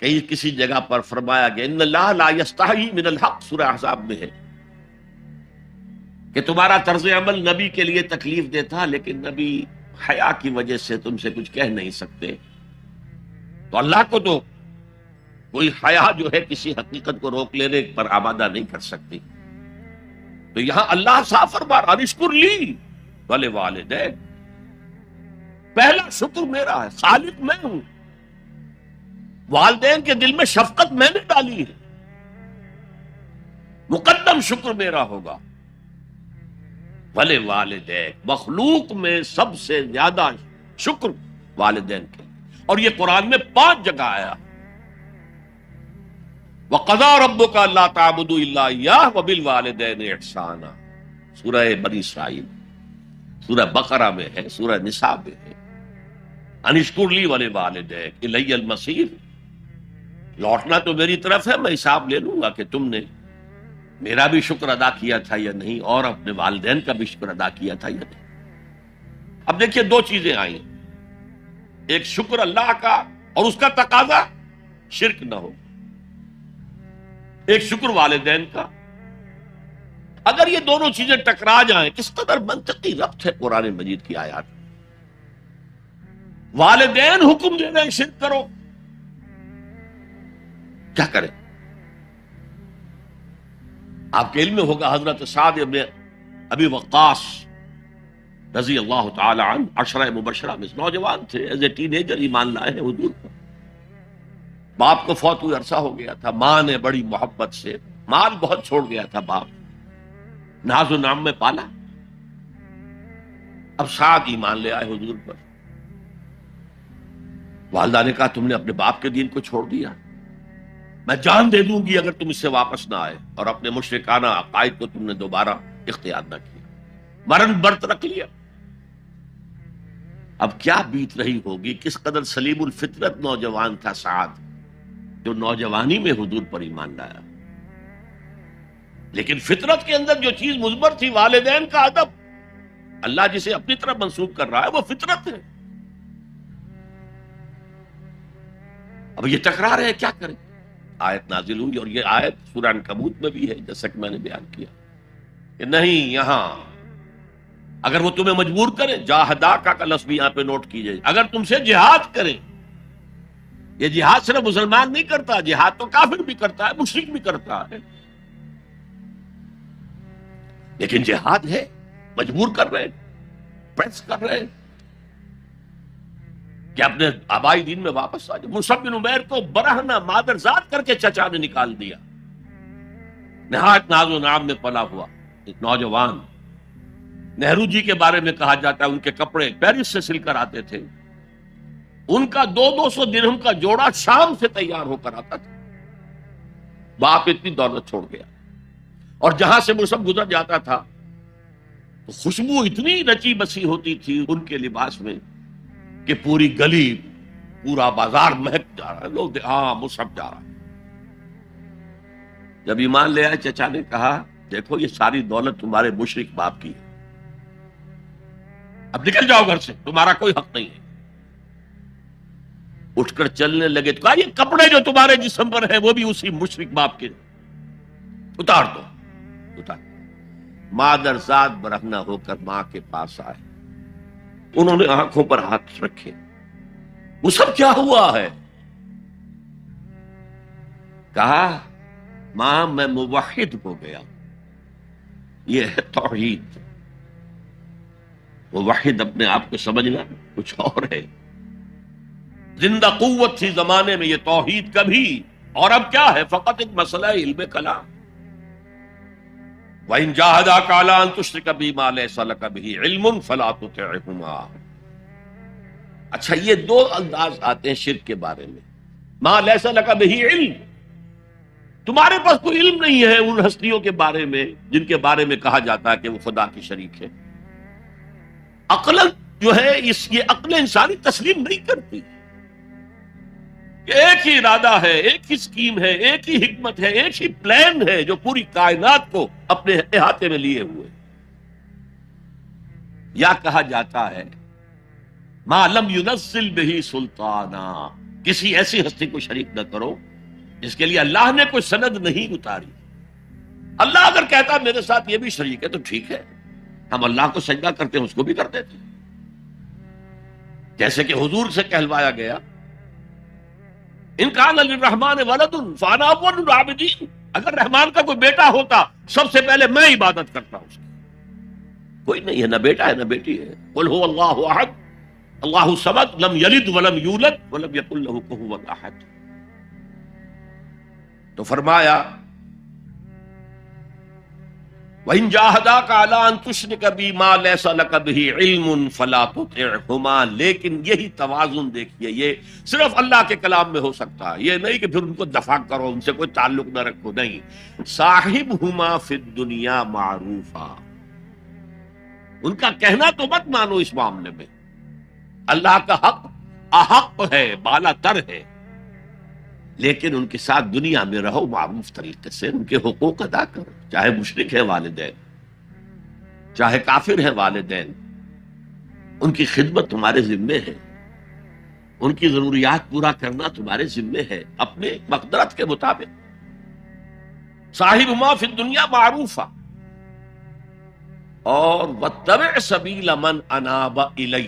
کہیں کسی جگہ پر فرمایا گیا ان اللہ لا یستحی من الحق، سورہ احزاب میں ہے کہ تمہارا طرز عمل نبی کے لیے تکلیف دیتا، لیکن نبی حیا کی وجہ سے تم سے کچھ کہہ نہیں سکتے. تو اللہ کو تو کوئی حیا جو ہے کسی حقیقت کو روک لینے پر آمادہ نہیں کر سکتی. تو یہاں اللہ صاف فرما رہا اشکر لی ولے والدین، پہلا شکر میرا ہے، خالق میں ہوں، والدین کے دل میں شفقت میں نے ڈالی ہے، مقدم شکر میرا ہوگا. ولے والدین، مخلوق میں سب سے زیادہ شکر والدین کے، اور یہ قرآن میں 5 جگہ آیا. وَقَضَىٰ رَبُّكَ أَلَّا تَعْبُدُوا إِلَّا إِيَّاهُ وَبِالْوَالِدَيْنِ إِحْسَانًا، سورہ بنی اسرائیل، سورہ بقرہ میں ہے، سورہ نساء میں ہے. ان اشکر لی ولوالدیک الی المصیر، لوٹنا تو میری طرف ہے، میں حساب لے لوں گا کہ تم نے میرا بھی شکر ادا کیا تھا یا نہیں، اور اپنے والدین کا بھی شکر ادا کیا تھا یا نہیں. اب دیکھیے 2 چیزیں آئیں، ایک شکر اللہ کا اور اس کا تقاضا شرک نہ ہو، ایک شکر والدین کا. اگر یہ دونوں چیزیں ٹکرا جائیں، کس قدر منطقی ربط ہے قرآن مجید کی آیات. والدین حکم دے رہے ہیں شرک کرو، کیا کریں؟ آپ کے علم میں ہوگا حضرت سعد ابن ابی وقاص رضی اللہ تعالی عنہ 10 مبشرہ میں نوجوان تھے، ایز اے ٹین ایجر ایمان لائے ہیں حضور پر. باپ کو فوت ہوئے عرصہ ہو گیا تھا، ماں نے بڑی محبت سے، مال بہت چھوڑ گیا تھا باپ، ناز و نام میں پالا. اب سعد ایمان لے آئے حضور پر. والدہ نے کہا تم نے اپنے باپ کے دین کو چھوڑ دیا، میں جان دے دوں گی اگر تم اس سے واپس نہ آئے، اور اپنے مشرکانہ عقائد کو تم نے دوبارہ اختیار نہ کیا، مرن برت رکھ لیا. اب کیا بیت رہی ہوگی، کس قدر سلیم الفطرت نوجوان تھا سعد، جو نوجوانی میں حضور پر ایمان لایا. لیکن فطرت کے اندر جو چیز مضمر تھی، والدین کا ادب، اللہ جسے اپنی طرف منسوب کر رہا ہے وہ فطرت ہے. اب یہ ٹکرا رہے ہیں، کیا کریں؟ آیت نازل ہوئی، اور یہ آیت سورہ عنکبوت میں بھی ہے، جیسا کہ میں نے بیان کیا کہ نہیں، یہاں اگر وہ تمہیں مجبور کرے، جاہداکا کا لفظ بھی یہاں پہ نوٹ کیجئے، اگر تم سے جہاد کرے. یہ جہاد صرف مسلمان نہیں کرتا، جہاد تو کافر بھی کرتا ہے، مشرک بھی کرتا ہے، لیکن جہاد ہے، مجبور کر رہے، پریس کر رہے کہ اپنے آبائی دین میں واپس آ جائے. مصعب بن عمیر کو برہنہ مادرزاد کر کے چچا نے نکال دیا. نہایت ناز و نام میں پلا ہوا ایک نوجوان. نہرو جی کے بارے میں کہا جاتا ہے ان کے کپڑے پیرس سے سل کر آتے تھے، ان کا 200 درہم کا جوڑا شام سے تیار ہو کر آتا تھا. باپ اتنی دولت چھوڑ گیا، اور جہاں سے مصعب گزر جاتا تھا تو خوشبو اتنی رچی بسی ہوتی تھی ان کے لباس میں کہ پوری گلی، پورا بازار مہک جا رہا ہے، لوگ ہاں مصعب جا رہا ہے. جب ایمان لے آئے، چچا نے کہا دیکھو یہ ساری دولت تمہارے مشرک باپ کی ہے، اب نکل جاؤ گھر سے، تمہارا کوئی حق نہیں ہے. اٹھ کر چلنے لگے تو کہا یہ کپڑے جو تمہارے جسم پر ہیں وہ بھی اسی مشرک باپ کے، اتار دو. اتار. مادرزاد برہنہ ہو کر ماں کے پاس آئے، انہوں نے آنکھوں پر ہاتھ رکھے. وہ سب کیا ہوا ہے؟ کہا ماں میں موحد ہو گیا. یہ ہے توحید. موحد اپنے آپ کو سمجھنا کچھ اور ہے. زندہ قوت تھی زمانے میں یہ توحید کبھی، اور اب کیا ہے؟ فقط ایک مسئلہ ہے علم کلام. وَإِن جَاهَدَاكَ عَلَىٰ أَن تُشْرِكَ بِي مَا لَيْسَ لَكَ بِهِ عِلْمٌ فَلَا تُطِعْهُمَا. اچھا یہ 2 انداز آتے ہیں شرک کے بارے میں. مَا لَيْسَ لَكَ بِهِ علم، تمہارے پاس کوئی علم نہیں ہے ان ہستیوں کے بارے میں جن کے بارے میں کہا جاتا ہے کہ وہ خدا کی شریک ہے. عقل جو ہے یہ عقل انسانی تسلیم نہیں کرتی کہ ایک ہی ارادہ ہے، ایک ہی اسکیم ہے، ایک ہی حکمت ہے، ایک ہی پلان ہے جو پوری کائنات کو اپنے احاطے میں لیے ہوئے. یا کہا جاتا ہے ما لم ينزل به سلطانا، کسی ایسی ہستی کو شریک نہ کرو جس کے لیے اللہ نے کوئی سند نہیں اتاری. اللہ اگر کہتا میرے ساتھ یہ بھی شریک ہے تو ٹھیک ہے، ہم اللہ کو سجدہ کرتے ہیں، اس کو بھی کر دیتے. جیسے کہ حضور سے کہلوایا گیا ان کان للرحمن ولد فانا اول العابدین، اگر رحمان کا کوئی بیٹا ہوتا سب سے پہلے میں عبادت کرتا ہوں اس کی. کوئی نہیں ہے، نہ بیٹا ہے نہ بیٹی ہے. قل هو اللہ احد اللہ الصمد لم یلد ولم یولد ولم یکن له کفوا احد. تو فرمایا وَإِن جَاهَدَاكَ عَلَىٰ أَن تُشْرِكَ بِي مَا لَيْسَ لَكَ بِهِ عِلْمٌ فَلَا تُطِعْهُمَا. لیکن یہی توازن دیکھیے، یہ صرف اللہ کے کلام میں ہو سکتا ہے. یہ نہیں کہ پھر ان کو دفاع کرو، ان سے کوئی تعلق نہ رکھو، نہیں. صاحبهما فی الدنیا معروفا، ان کا کہنا تو مت مانو اس معاملے میں. اللہ کا حق احق ہے، بالا تر ہے، لیکن ان کے ساتھ دنیا میں رہو معروف طریقے سے، ان کے حقوق ادا کرو. چاہے مشرک ہے والدین، چاہے کافر ہے والدین، ان کی خدمت تمہارے ذمے ہے، ان کی ضروریات پورا کرنا تمہارے ذمے ہے اپنے مقدرت کے مطابق. صاحبہما فی الدنیا معروفا اور واتبع سبیل من اناب الی.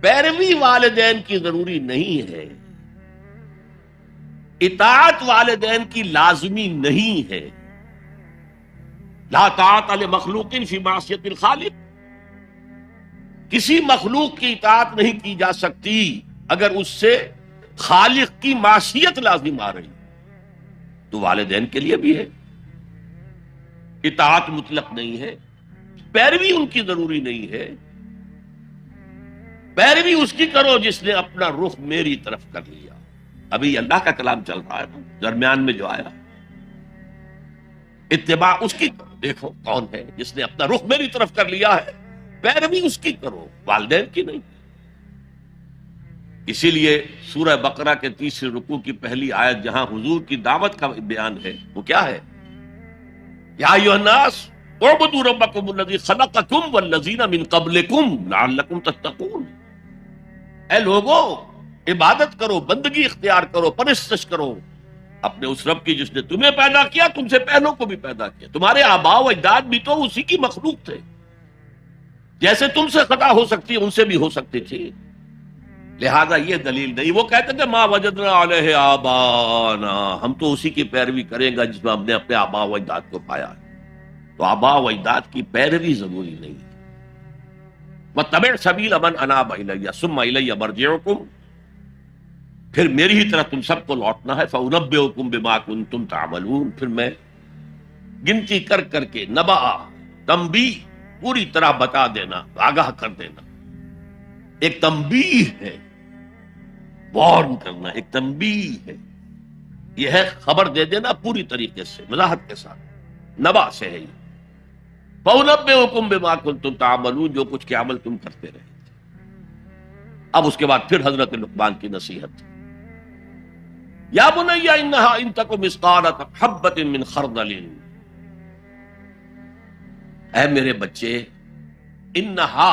پیروی والدین کی ضروری نہیں ہے، اطاعت والدین کی لازمی نہیں ہے. لا طاعت لمخلوق فی معصیت الخالق، کسی مخلوق کی اطاعت نہیں کی جا سکتی اگر اس سے خالق کی معصیت لازم آ رہی. تو والدین کے لیے بھی ہے، اطاعت مطلق نہیں ہے، پیروی ان کی ضروری نہیں ہے. پیروی اس کی کرو جس نے اپنا رخ میری طرف کر لیا. ابھی اللہ کا کلام چل رہا ہے نا، درمیان میں جو آیا، اتباع اس کی کرو. دیکھو کون ہے جس نے اپنا رخ میری طرف کر لیا ہے، پیروی اس کی کرو، والدین کی نہیں. اسی لیے سورہ بقرہ کے تیسرے رکوع کی پہلی آیت جہاں حضور کی دعوت کا بیان ہے، وہ کیا ہے؟ یا ایھا الناس اعبدوا ربکم الذی خلقکم والذین من قبلکم لعلکم تتقون. اے لوگو، عبادت کرو، بندگی اختیار کرو، پرستش کرو اپنے اس رب کی جس نے تمہیں پیدا کیا، تم سے پہلوں کو بھی پیدا کیا. تمہارے آباء و اجداد بھی تو اسی کی مخلوق تھے. جیسے تم سے خطا ہو سکتی ان سے بھی ہو سکتی تھی. لہذا یہ دلیل نہیں. وہ کہتے تھے ما وجدنا علیہ آبانا، ہم تو اسی کی پیروی کریں گا جس میں ہم نے اپنے آباء و اجداد کو پایا. تو آباء و اجداد کی پیروی ضروری نہیں. واتبع سبیل من اناب الی ثم الی مرجعکم، پھر میری ہی طرف تم سب کو لوٹنا ہے. فَأُنَبِّئُكُم بِمَا كُنتُمْ تَعْمَلُونَ، پھر میں گنتی کر کر کے نبا تنبیہ پوری طرح بتا دینا، آگاہ کر دینا. ایک تنبیہ ہے، وارن کرنا، ایک تنبیہ ہے. یہ ہے خبر دے دینا پوری طریقے سے، وضاحت کے ساتھ. نبا سے ہے یہ. فَأُنَبِّئُكُم بِمَا كُنتُمْ تَعْمَلُونَ، جو کچھ کے عمل تم کرتے رہے. اب اس کے بعد پھر حضرت لقمان کی نصیحت. یا بنی انہا ان تک مثقال حبۃ من خردل، اے میرے بچے، انہا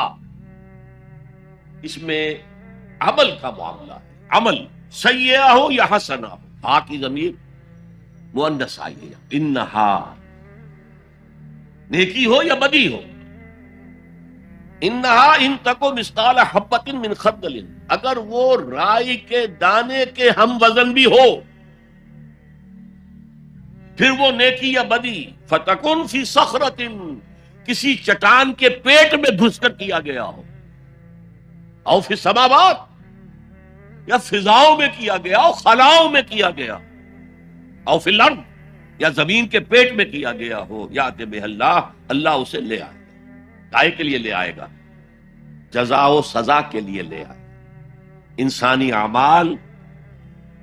اس میں عمل کا معاملہ ہے. عمل سیئہ ہو یا حسنہ ہو، ہا کی ضمیر مؤنث آئی ہے. انہا نیکی ہو یا بدی ہو. انہا ان تکو مثقال حبۃ من خردل، اگر وہ رائی کے دانے کے ہم وزن بھی ہو، پھر وہ نیکی یا بدی. فتکن فی صخرۃ، کسی چٹان کے پیٹ میں گھس کر کیا گیا ہو. او فی السماوات، یا فضاؤں میں کیا گیا ہو، خلاؤں میں کیا گیا. او فی الارض، یا زمین کے پیٹ میں کیا گیا ہو. یات بہ اللہ، اللہ اسے لے آئے. کائے کے لیے لے آئے گا؟ جزا و سزا کے لیے لے آئے. انسانی اعمال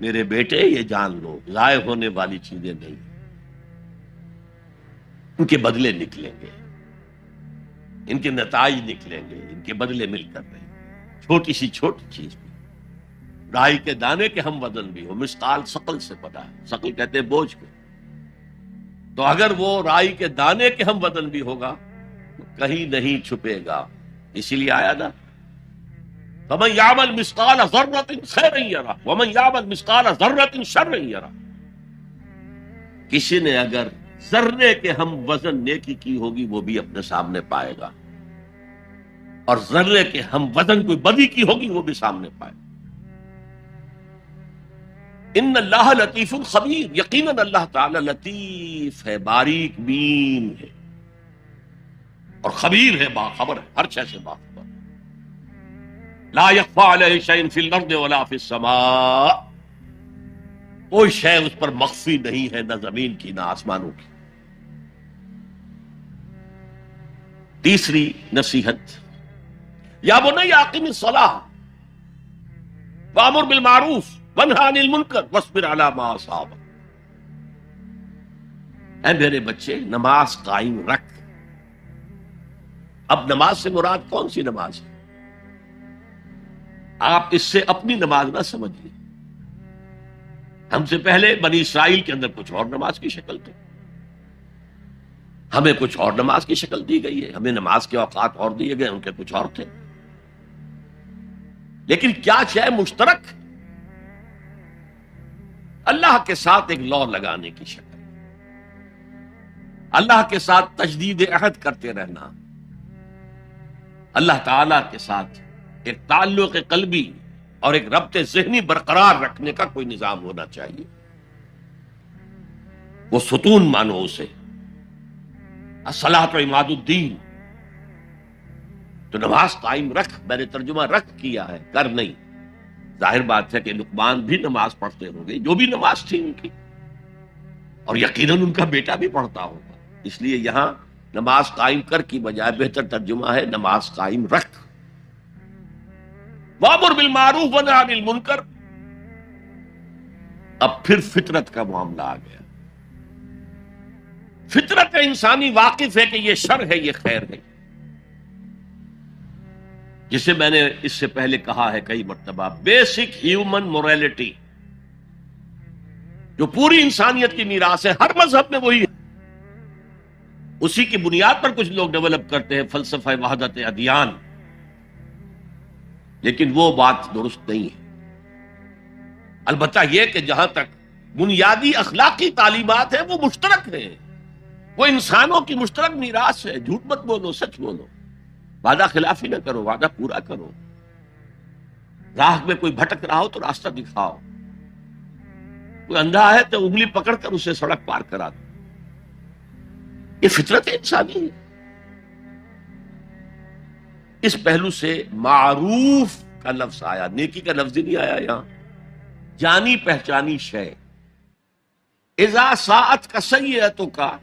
میرے بیٹے یہ جان لو ضائع ہونے والی چیزیں نہیں، ان کے بدلے نکلیں گے، ان کے نتائج نکلیں گے، ان کے بدلے مل کر رہے. چھوٹی سی چھوٹی چیز بھی، رائی کے دانے کے ہم وزن بھی ہو. مثقال ثقل سے پتا ہے، ثقل کہتے ہیں بوجھ کو. تو اگر وہ رائی کے دانے کے ہم وزن بھی ہوگا کہیں نہیں چھپے گا. اسی لیے آیا نا فمن يعمل مثقال ذرة خيرا يره ومن يعمل مثقال ذرة شرا يره. کسی نے اگر ذرے کے ہم وزن نیکی کی ہوگی وہ بھی اپنے سامنے پائے گا، اور ذرے کے ہم وزن کوئی بدی کی ہوگی وہ بھی سامنے پائے گا. ان اللہ لطیف خبیر، یقیناً اللہ تعالی لطیف ہے، باریک بین ہے، اور خبیر ہے، باخبر ہے، ہر شے سے باخبر. لا یخفی علیہ شیء فی الارض ولا فی السماء، کوئی شے اس پر مخفی نہیں ہے، نہ زمین کی نہ آسمانوں کی. تیسری نصیحت، یا بنی اقم الصلاۃ وامر بالمعروف وانہی عن المنکر واصبر علی ما اصابک. اے میرے بچے، نماز قائم رکھ. اب نماز سے مراد کون سی نماز ہے؟ آپ اس سے اپنی نماز نہ سمجھیے. ہم سے پہلے بنی اسرائیل کے اندر کچھ اور نماز کی شکل تھی، ہمیں کچھ اور نماز کی شکل دی گئی ہے، ہمیں نماز کے اوقات اور دیے گئے، ان کے کچھ اور تھے. لیکن کیا شے مشترک؟ اللہ کے ساتھ ایک لو لگانے کی شکل، اللہ کے ساتھ تجدید عہد کرتے رہنا، اللہ تعالی کے ساتھ ایک تعلق قلبی اور ایک ربط ذہنی برقرار رکھنے کا کوئی نظام ہونا چاہیے. وہ ستون مانو اسے، الصلاۃ عماد الدین. تو نماز قائم رکھ، میں نے ترجمہ رکھ کیا ہے، کر نہیں. ظاہر بات ہے کہ لقمان بھی نماز پڑھتے ہوں گے، جو بھی نماز تھی ان کی، اور یقیناً ان کا بیٹا بھی پڑھتا ہوگا. اس لیے یہاں نماز قائم کر کی بجائے بہتر ترجمہ ہے نماز قائم رکھ. وامر بالمعروف ونہی عن المنکر. اب پھر فطرت کا معاملہ آ گیا. فطرت انسانی واقف ہے کہ یہ شر ہے، یہ خیر ہے. جسے میں نے اس سے پہلے کہا ہے کئی مرتبہ، بیسک ہیومن موریلٹی، جو پوری انسانیت کی میراث ہے، ہر مذہب میں وہی ہے. اسی کی بنیاد پر کچھ لوگ ڈیولپ کرتے ہیں فلسفہ وحدت ادیان، لیکن وہ بات درست نہیں ہے. البتہ یہ کہ جہاں تک بنیادی اخلاقی تعلیمات ہیں وہ مشترک ہیں، وہ انسانوں کی مشترک میراث ہے. جھوٹ مت بولو، سچ بولو، وعدہ خلافی نہ کرو، وعدہ پورا کرو. راہ میں کوئی بھٹک رہا ہو تو راستہ دکھاؤ، کوئی اندھا ہے تو انگلی پکڑ کر اسے سڑک پار کرا دو. یہ فطرت انسانی ہے. اس پہلو سے معروف کا لفظ آیا، نیکی کا لفظ ہی نہیں آیا یہاں. جانی پہچانی شے. اذا ساءت کا سیئتوں کا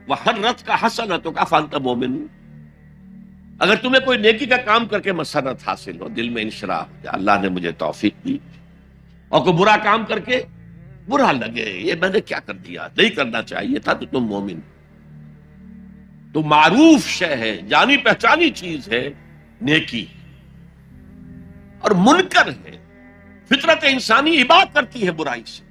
وحرت کا حسنتوں کا فانت مومن. اگر تمہیں کوئی نیکی کا کام کر کے مسرت حاصل ہو، دل میں انشراح ہو جائے، اللہ نے مجھے توفیق دی، اور کوئی برا کام کر کے برا لگے، یہ میں نے کیا کر دیا، نہیں کرنا چاہیے تھا، تو تم مومن. تو معروف شے ہے، جانی پہچانی چیز ہے نیکی، اور منکر ہے، فطرت انسانی اباعد کرتی ہے برائی سے.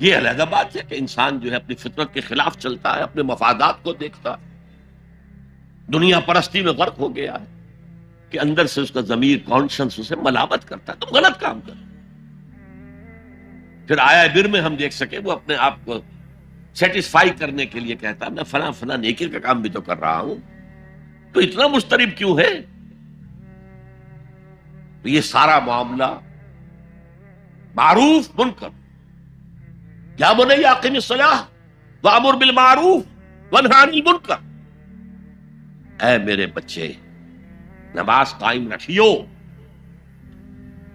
یہ علیحدہ بات ہے کہ انسان جو ہے اپنی فطرت کے خلاف چلتا ہے، اپنے مفادات کو دیکھتا ہے، دنیا پرستی میں غرق ہو گیا ہے کہ اندر سے اس کا ضمیر، کانشنس اسے ملامت کرتا ہے، تم غلط کام کر. پھر آیا بر میں ہم دیکھ سکے وہ اپنے آپ کو سیٹسفائی کرنے کے لیے کہتا ہے میں فلاں فلاں نیکی کا کام بھی تو کر رہا ہوں، تو اتنا مضطرب کیوں ہے؟ تو یہ سارا معاملہ معروف منکر. یا بنی اقم الصلاۃ وامر بالمعروف وانہی عن المنکر. اے میرے بچے، نماز قائم رکھیو.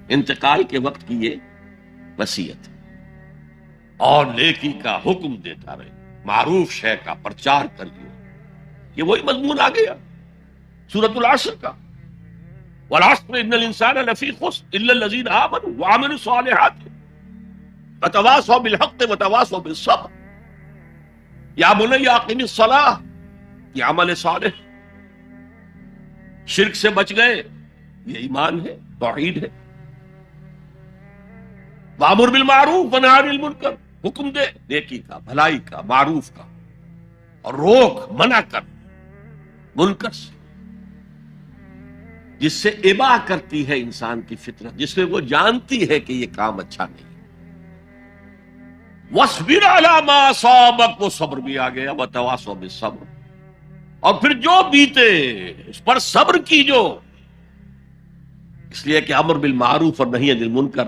انتقال کے وقت کی یہ وصیت ہے، اور نیکی کا حکم دیتا رہے، معروف شے کا پرچار کریو. یہ وہی مضمون آ گیا سورۃ العصر کا، والعصر ان الانسان لفی خسر الا الذین آمنوا وعملوا الصالحات وتواصوا بالحق وتواصوا بالصبر. یا بنی اقم الصلاۃ، یہ عمل صالح. شرک سے بچ گئے، یہ ایمان ہے، توحید ہے. وامر بالمعروف ونہی عن المنکر، حکم دے نیکی کا، بھلائی کا، معروف کا، اور روک، منع کر منکر سے. جس سے ابا کرتی ہے انسان کی فطرت، جس میں وہ جانتی ہے کہ یہ کام اچھا نہیں۔ وَاصْبِرْ عَلَىٰ مَا أَصَابَكَ، وہ صبر بھی آ گیا، وَتَوَاصَوْا بِالصَّبْرِ، اور پھر جو بیتے اس پر صبر کیجو، اس لیے کہ امر بالمعروف اور نہی عن المنکر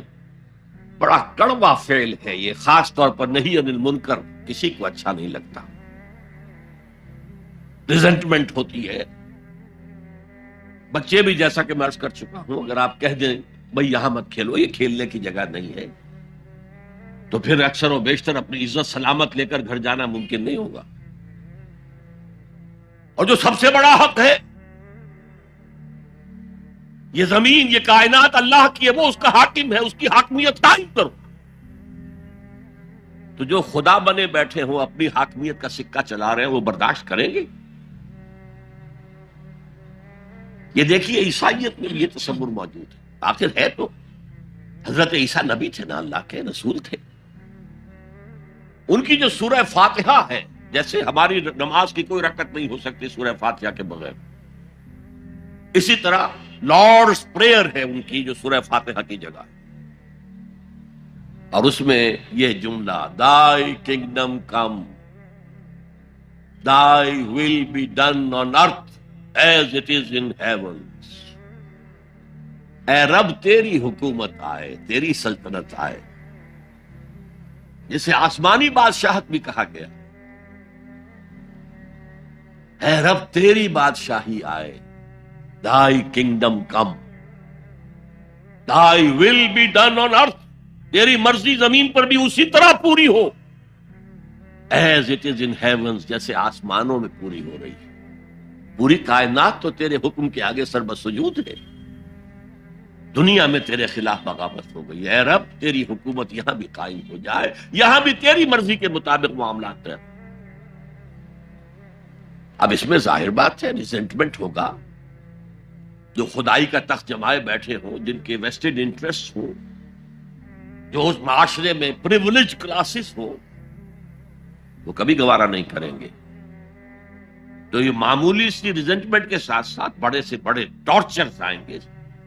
بڑا کڑوا فعل ہے یہ، خاص طور پر نہی عن المنکر کسی کو اچھا نہیں لگتا، ریزنٹمنٹ ہوتی ہے۔ بچے بھی، جیسا کہ میں عرض کر چکا ہوں، اگر آپ کہہ دیں بھئی یہاں مت کھیلو، یہ کھیلنے کی جگہ نہیں ہے، تو پھر اکثر و بیشتر اپنی عزت سلامت لے کر گھر جانا ممکن نہیں ہوگا۔ اور جو سب سے بڑا حق ہے، یہ زمین، یہ کائنات اللہ کی ہے، وہ اس کا حاکم ہے، اس کی حاکمیت قائم کرو۔ تو جو خدا بنے بیٹھے ہوں، اپنی حاکمیت کا سکہ چلا رہے ہیں، وہ برداشت کریں گے؟ یہ دیکھیے عیسائیت میں یہ تصور موجود ہے، آخر ہے تو حضرت عیسیٰ نبی تھے نا، اللہ کے رسول تھے۔ ان کی جو سورہ فاتحہ ہے، جیسے ہماری نماز کی کوئی رکعت نہیں ہو سکتی سورہ فاتحہ کے بغیر، اسی طرح لارڈز پریئر ہے ان کی، جو سورہ فاتحہ کی جگہ ہے، اور اس میں یہ جملہ Thy kingdom come, Thy will be done on earth as it is in heavens۔ اے رب تیری حکومت آئے، تیری سلطنت آئے، جسے آسمانی بادشاہت بھی کہا گیا۔ اے رب تیری بادشاہی آئے، Thy kingdom come, Thy will be done on earth، تیری مرضی زمین پر بھی اسی طرح پوری ہو، as it is in heavens، جیسے آسمانوں میں پوری ہو رہی ہے۔ پوری کائنات تو تیرے حکم کے آگے سر بسجود ہے۔ دنیا میں تیرے خلاف بغاوت ہو گئی، اے رب تیری حکومت یہاں بھی قائم ہو جائے، یہاں بھی تیری مرضی کے مطابق معاملات ہیں۔ اب اس میں ظاہر بات ہے ریزنٹمنٹ ہوگا، جو خدائی کا تخت جمائے بیٹھے ہوں، جن کے ویسٹڈ انٹرسٹ ہوں، جو اس معاشرے میں پریولیج کلاسز ہوں، وہ کبھی گوارا نہیں کریں گے۔ تو یہ معمولی سی ریزنٹمنٹ کے ساتھ ساتھ بڑے سے بڑے ٹارچرز آئیں گے،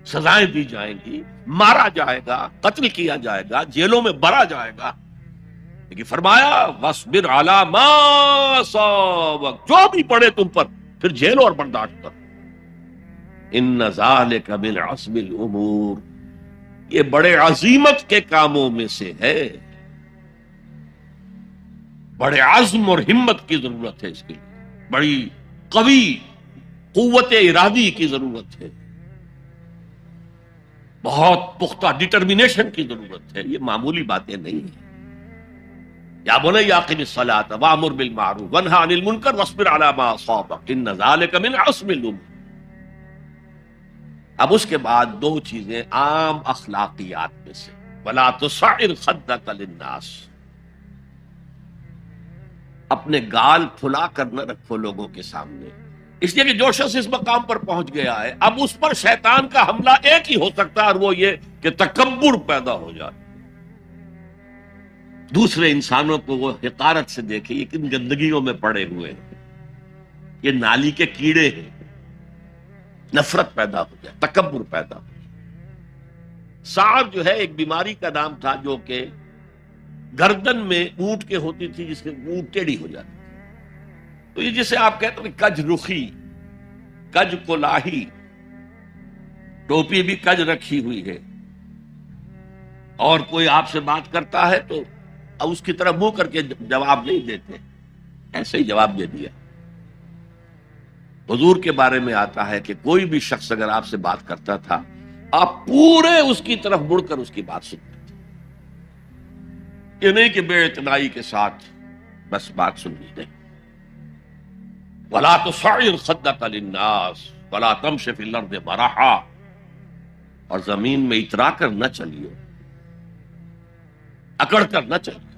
سزائیں دی جائیں گی، مارا جائے گا، قتل کیا جائے گا، جیلوں میں بھرا جائے گا، لیکن فرمایا وَاصْبِرْ عَلَىٰ مَا أَصَابَكَ، جو بھی پڑے تم پر پھر جھیلو اور برداشت کرو۔ إِنَّ ذَلِكَ مِنْ عَزْمِ الْأُمُورِ، یہ بڑے عظیمت کے کاموں میں سے ہے، بڑے عزم اور ہمت کی ضرورت ہے، اس کے لیے بڑی قوی قوت ارادی کی ضرورت ہے، بہت پختہ ڈٹرمینیشن کی ضرورت ہے، یہ معمولی باتیں نہیں ہیں۔ یا بنی اقم الصلاۃ وامر بالمعروف وانہی عن المنکر واصبر علی ما اصابک ان ذلک من عزم الامور۔ اب اس کے بعد دو چیزیں عام اخلاقیات میں سے، ولا تصعر خدک للناس، اپنے گال پھلا کر نہ رکھو لوگوں کے سامنے، اس لیے کہ جو شخص اس مقام پر پہنچ گیا ہے، اب اس پر شیطان کا حملہ ایک ہی ہو سکتا ہے، اور وہ یہ کہ تکبر پیدا ہو جائے، دوسرے انسانوں کو وہ حقارت سے دیکھے، یہ کن گندگیوں میں پڑے ہوئے ہیں، یہ نالی کے کیڑے ہیں، نفرت پیدا ہو جائے، تکبر پیدا ہو جائے۔ سعر جو ہے ایک بیماری کا نام تھا، جو کہ گردن میں اونٹ کے ہوتی تھی، جس میں اونٹ ٹیڑھی ہو جاتی تھی، تو یہ جسے آپ کہتے ہیں کج رخی، کج کولاہی، ٹوپی بھی کج رکھی ہوئی ہے، اور کوئی آپ سے بات کرتا ہے تو اس کی طرف منہ کر کے جواب نہیں دیتے، ایسے ہی جواب دے دیا۔ حضور کے بارے میں آتا ہے کہ کوئی بھی شخص اگر آپ سے بات کرتا تھا، آپ پورے اس کی طرف مڑ کر اس کی بات سنتے تھے، یہ نہیں کہ بے اعتنائی کے ساتھ بس بات سن لی نہیں۔ وَلَا تُصَعِّرْ خَدَّكَ لِلنَّاسِ وَلَا تَمْشِ فِي الْأَرْضِ مَرَحًا، اور زمین میں اترا کر نہ چلیو، اکڑ کر نہ چلیو۔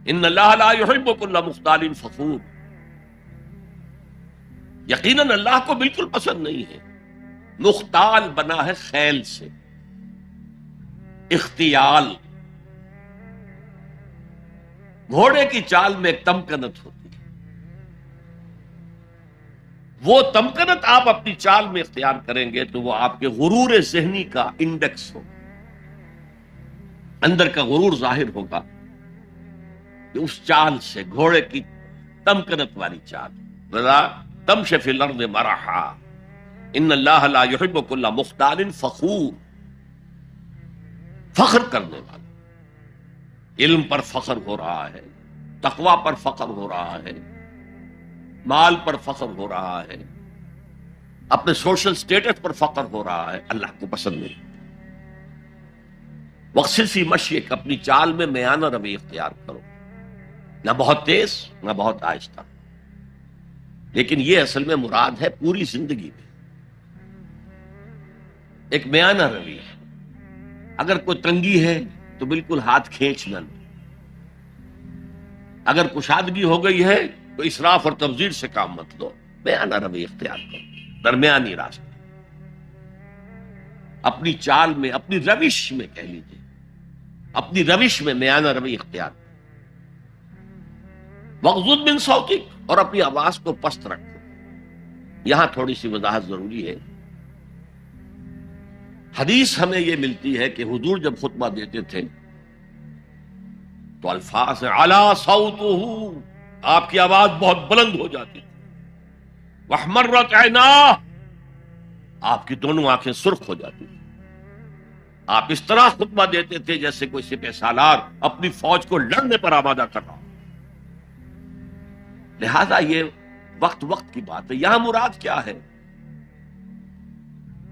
ان اللہ لا يحب كل مختال فخور، یقیناً اللہ کو بالکل پسند نہیں ہے مختال بنا ہے خیل سے، اختیال، گھوڑے کی چال میں ایک تمکنت ہوتی ہے، وہ تمکنت آپ اپنی چال میں اختیار کریں گے تو وہ آپ کے غرور ذہنی کا انڈیکس ہو، اندر کا غرور ظاہر ہوگا کہ اس چال سے، گھوڑے کی تمکنت والی چال، ولا تمشی فی الارض مرحا ان اللہ لا یحب کل مختال فخور، فخر کرنے والا، علم پر فخر ہو رہا ہے، تقوی پر فخر ہو رہا ہے، مال پر فخر ہو رہا ہے، اپنے سوشل سٹیٹس پر فخر ہو رہا ہے، اللہ کو پسند نہیں۔ وقصد فی مشیک، اپنی چال میں میانہ روی اختیار کرو، نہ بہت تیز نہ بہت آہستہ، لیکن یہ اصل میں مراد ہے پوری زندگی میں ایک میانہ روی۔ اگر کوئی تنگی ہے تو بالکل ہاتھ کھینچ نہ لو، اگر کشادگی ہو گئی ہے تو اسراف اور تبذیر سے کام مت لو، میانہ روی اختیار کرو، درمیانی راستہ، اپنی چال میں، اپنی روش میں کہہ لیجیے، اپنی روش میں میانہ روی اختیار کرو۔ وغضض من صوتک، اور اپنی آواز کو پست رکھو۔ یہاں تھوڑی سی وضاحت ضروری ہے۔ حدیث ہمیں یہ ملتی ہے کہ حضور جب خطبہ دیتے تھے تو الفاظ علی صوتہ، آپ کی آواز بہت بلند ہو جاتی تھی، واحمرت عیناہ، آپ کی دونوں آنکھیں سرخ ہو جاتی تھی، آپ اس طرح خطبہ دیتے تھے جیسے کوئی سپہ سالار اپنی فوج کو لڑنے پر آمادہ کر رہا ہو۔ لہذا یہ وقت کی بات ہے۔ یہاں مراد کیا ہے؟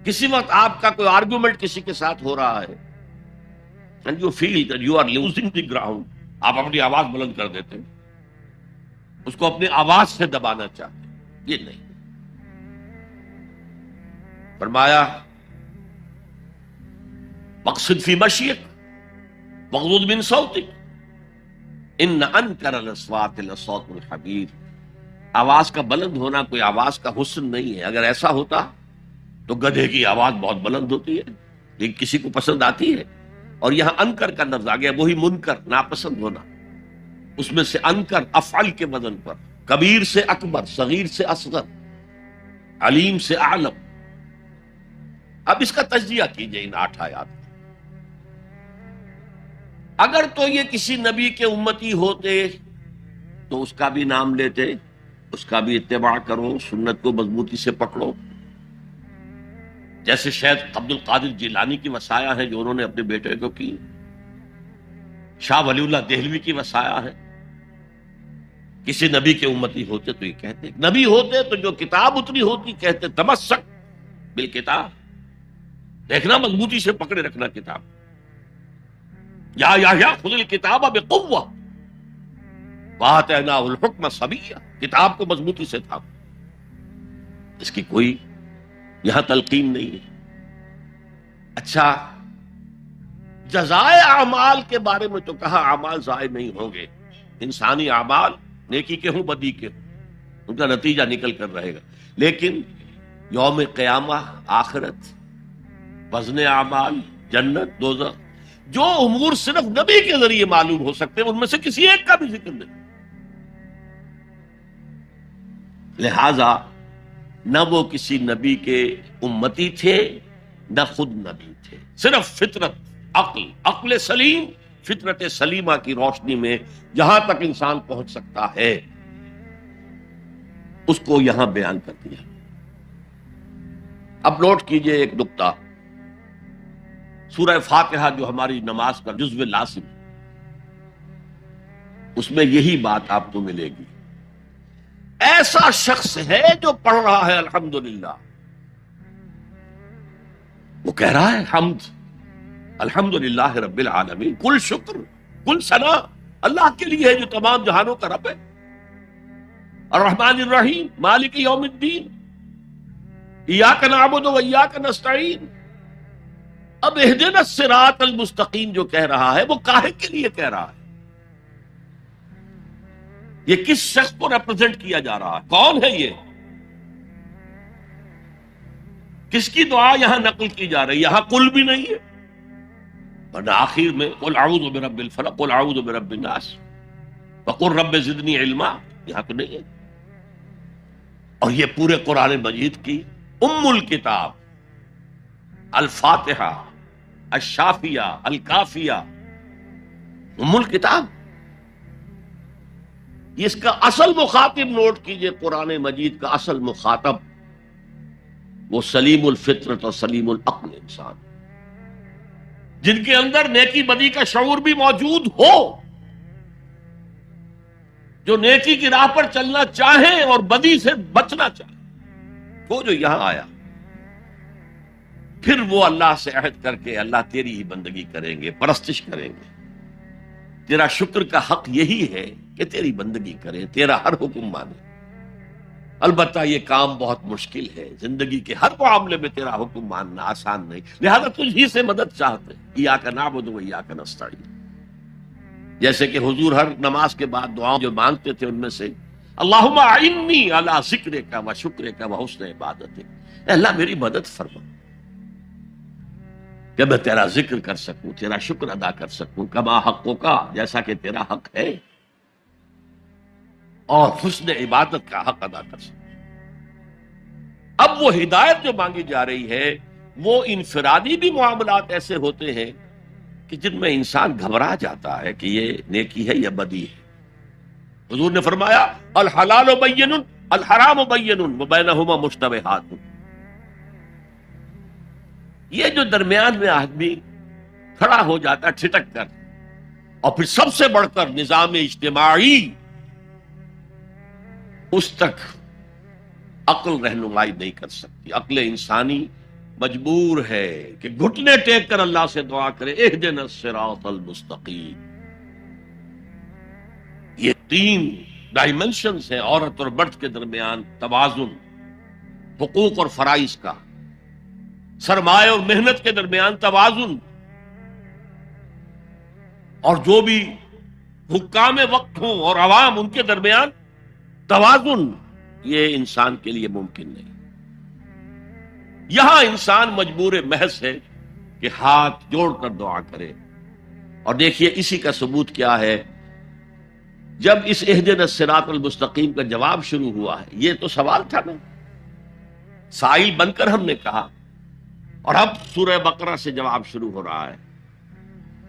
کسی وقت آپ کا کوئی آرگومنٹ کسی کے ساتھ ہو رہا ہے and you feel that you are losing the ground، آپ اپنی آواز بلند کر دیتے ہیں، اس کو اپنی آواز سے دبانا چاہتے ہیں، یہ نہیں۔ فرمایا وقصد فی مشیک وغضض من صوتک ان انکر الاصوات لصوت الحمیر۔ آواز کا بلند ہونا کوئی آواز کا حسن نہیں ہے۔ اگر ایسا ہوتا تو گدھے کی آواز بہت بلند ہوتی ہے لیکن کسی کو پسند آتی ہے، اور یہاں انکر کا لفظ آ گیا، وہی منکر، ناپسند ہونا، اس میں سے انکر افعل کے وزن پر، کبیر سے اکبر، صغیر سے اصغر، علیم سے اعلم۔ اب اس کا تجزیہ کیجئے ان 8 آیات۔ اگر تو یہ کسی نبی کے امتی ہوتے تو اس کا بھی نام لیتے، اس کا بھی اتباع کرو، سنت کو مضبوطی سے پکڑو، جیسے شیخ عبد القادر جیلانی کی وصایا ہے جو انہوں نے اپنے بیٹے کو کی، شاہ ولی اللہ دہلوی کی وصایا ہے۔ کسی نبی کے امتی ہوتے تو یہ کہتے، نبی ہوتے تو جو کتاب اتنی ہوتی کہتے تمسک بالکتاب، دیکھنا مضبوطی سے پکڑے رکھنا کتاب، یا خذ الکتاب بقوہ وآتیناہ الحکم صبیہ، کتاب کو مضبوطی سے تھا۔ اس کی کوئی یہاں تلقین نہیں ہے۔ اچھا، جزائے اعمال کے بارے میں تو کہا اعمال ضائع نہیں ہوں گے، انسانی اعمال نیکی کے ہوں بدی کے ہوں، ان کا نتیجہ نکل کر رہے گا، لیکن یوم قیامہ، آخرت، وزن اعمال، جنت، دوزخ، جو امور صرف نبی کے ذریعے معلوم ہو سکتے ہیں ان میں سے کسی ایک کا بھی ذکر نہیں۔ لہذا نہ وہ کسی نبی کے امتی تھے نہ خود نبی تھے، صرف فطرت، عقل سلیم، فطرت سلیمہ کی روشنی میں جہاں تک انسان پہنچ سکتا ہے اس کو یہاں بیان کر دیا۔ اب نوٹ کیجئے ایک نقطہ، سورہ فاتحہ جو ہماری نماز کا جزو لازم، اس میں یہی بات آپ کو ملے گی۔ ایسا شخص ہے جو پڑھ رہا ہے الحمدللہ، وہ کہہ رہا ہے حمد، الحمدللہ رب العالمین، کل شکر، کل ثنا اللہ کے لیے ہے جو تمام جہانوں کا رب ہے، الرحمن الرحیم، مالک یوم الدین، ایاک نعبد و ایاک نستعین۔ اب اہدنا الصراط المستقیم جو کہہ رہا ہے وہ کاہے کے لیے کہہ رہا ہے؟ یہ کس شخص کو ریپرزینٹ کیا جا رہا ہے؟ کون ہے یہ؟ کس کی دعا یہاں نقل کی جا رہی ہے؟ یہاں قل بھی نہیں ہے، ورنہ آخر میں قل اعوذ برب الفلق، قل اعوذ برب الناس، وقل رب زدنی علما، یہاں تو نہیں ہے۔ اور یہ پورے قرآن مجید کی ام الکتاب، الفاتحہ، الشافیہ، الکافیہ، ام الکتاب، اس کا اصل مخاطب نوٹ کیجئے، قرآن مجید کا اصل مخاطب وہ سلیم الفطرت اور سلیم العقل انسان، جن کے اندر نیکی بدی کا شعور بھی موجود ہو، جو نیکی کی راہ پر چلنا چاہیں اور بدی سے بچنا چاہیں، وہ جو یہاں آیا، پھر وہ اللہ سے عہد کر کے اللہ تیری ہی بندگی کریں گے، پرستش کریں گے، تیرا شکر کا حق یہی ہے کہ تیری بندگی کریں، تیرا ہر حکم مانیں۔ البتہ یہ کام بہت مشکل ہے، زندگی کے ہر معاملے میں تیرا حکم ماننا آسان نہیں، لہذا تجھ ہی سے مدد چاہتے ہیں، ایاک نعبد و ایاک نستعین۔ جیسے کہ حضور ہر نماز کے بعد دعاؤں جو مانگتے تھے ان میں سے اللہم اعنی علی ذکرک و شکرک و حسن عبادتک، اے اللہ میری مدد فرما کہ میں تیرا ذکر کر سکوں، تیرا شکر ادا کر سکوں، کما حقک، جیسا کہ تیرا حق ہے، اور حسن عبادت کا حق ادا کر سکوں۔ اب وہ ہدایت جو مانگی جا رہی ہے وہ انفرادی بھی معاملات ایسے ہوتے ہیں کہ جن میں انسان گھبرا جاتا ہے کہ یہ نیکی ہے یا بدی ہے۔ حضور نے فرمایا الحلال بین الحرام بین وبینہما مشتبہات، یہ جو درمیان میں آدمی کھڑا ہو جاتا ہے ٹھٹک کر، اور پھر سب سے بڑھ کر نظام اجتماعی، اس تک عقل رہنمائی نہیں کر سکتی۔ عقل انسانی مجبور ہے کہ گھٹنے ٹیک کر اللہ سے دعا کرے اہدنا الصراط المستقیم۔ یہ تین ڈائمنشنز ہیں عورت اور مرد کے درمیان، توازن، حقوق اور فرائض کا، سرمایہ اور محنت کے درمیان توازن، اور جو بھی حکام وقت ہوں اور عوام ان کے درمیان توازن، یہ انسان کے لیے ممکن نہیں۔ یہاں انسان مجبور محض ہے کہ ہاتھ جوڑ کر دعا کرے۔ اور دیکھیے اسی کا ثبوت کیا ہے، جب اس اہدنا الصراط المستقیم کا جواب شروع ہوا ہے، یہ تو سوال تھا نا، سائل بن کر ہم نے کہا، اور اب سورہ بقرہ سے جواب شروع ہو رہا ہے۔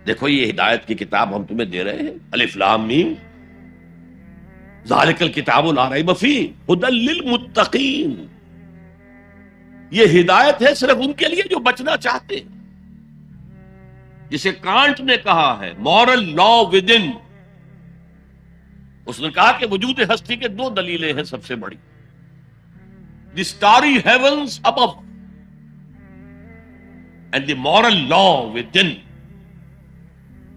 دیکھو یہ ہدایت کی کتاب ہم تمہیں دے رہے ہیں، الف لام میم، ذالک الکتاب لا ریب فیہ ھدی للمتقین، یہ ہدایت ہے صرف ان کے لیے جو بچنا چاہتے ہیں، جسے کانٹ نے کہا ہے مورل لا ود ان۔ اس نے کہا کہ وجود ہستی کے دو دلیلیں ہیں سب سے بڑی، the starry heavens above and the moral law within.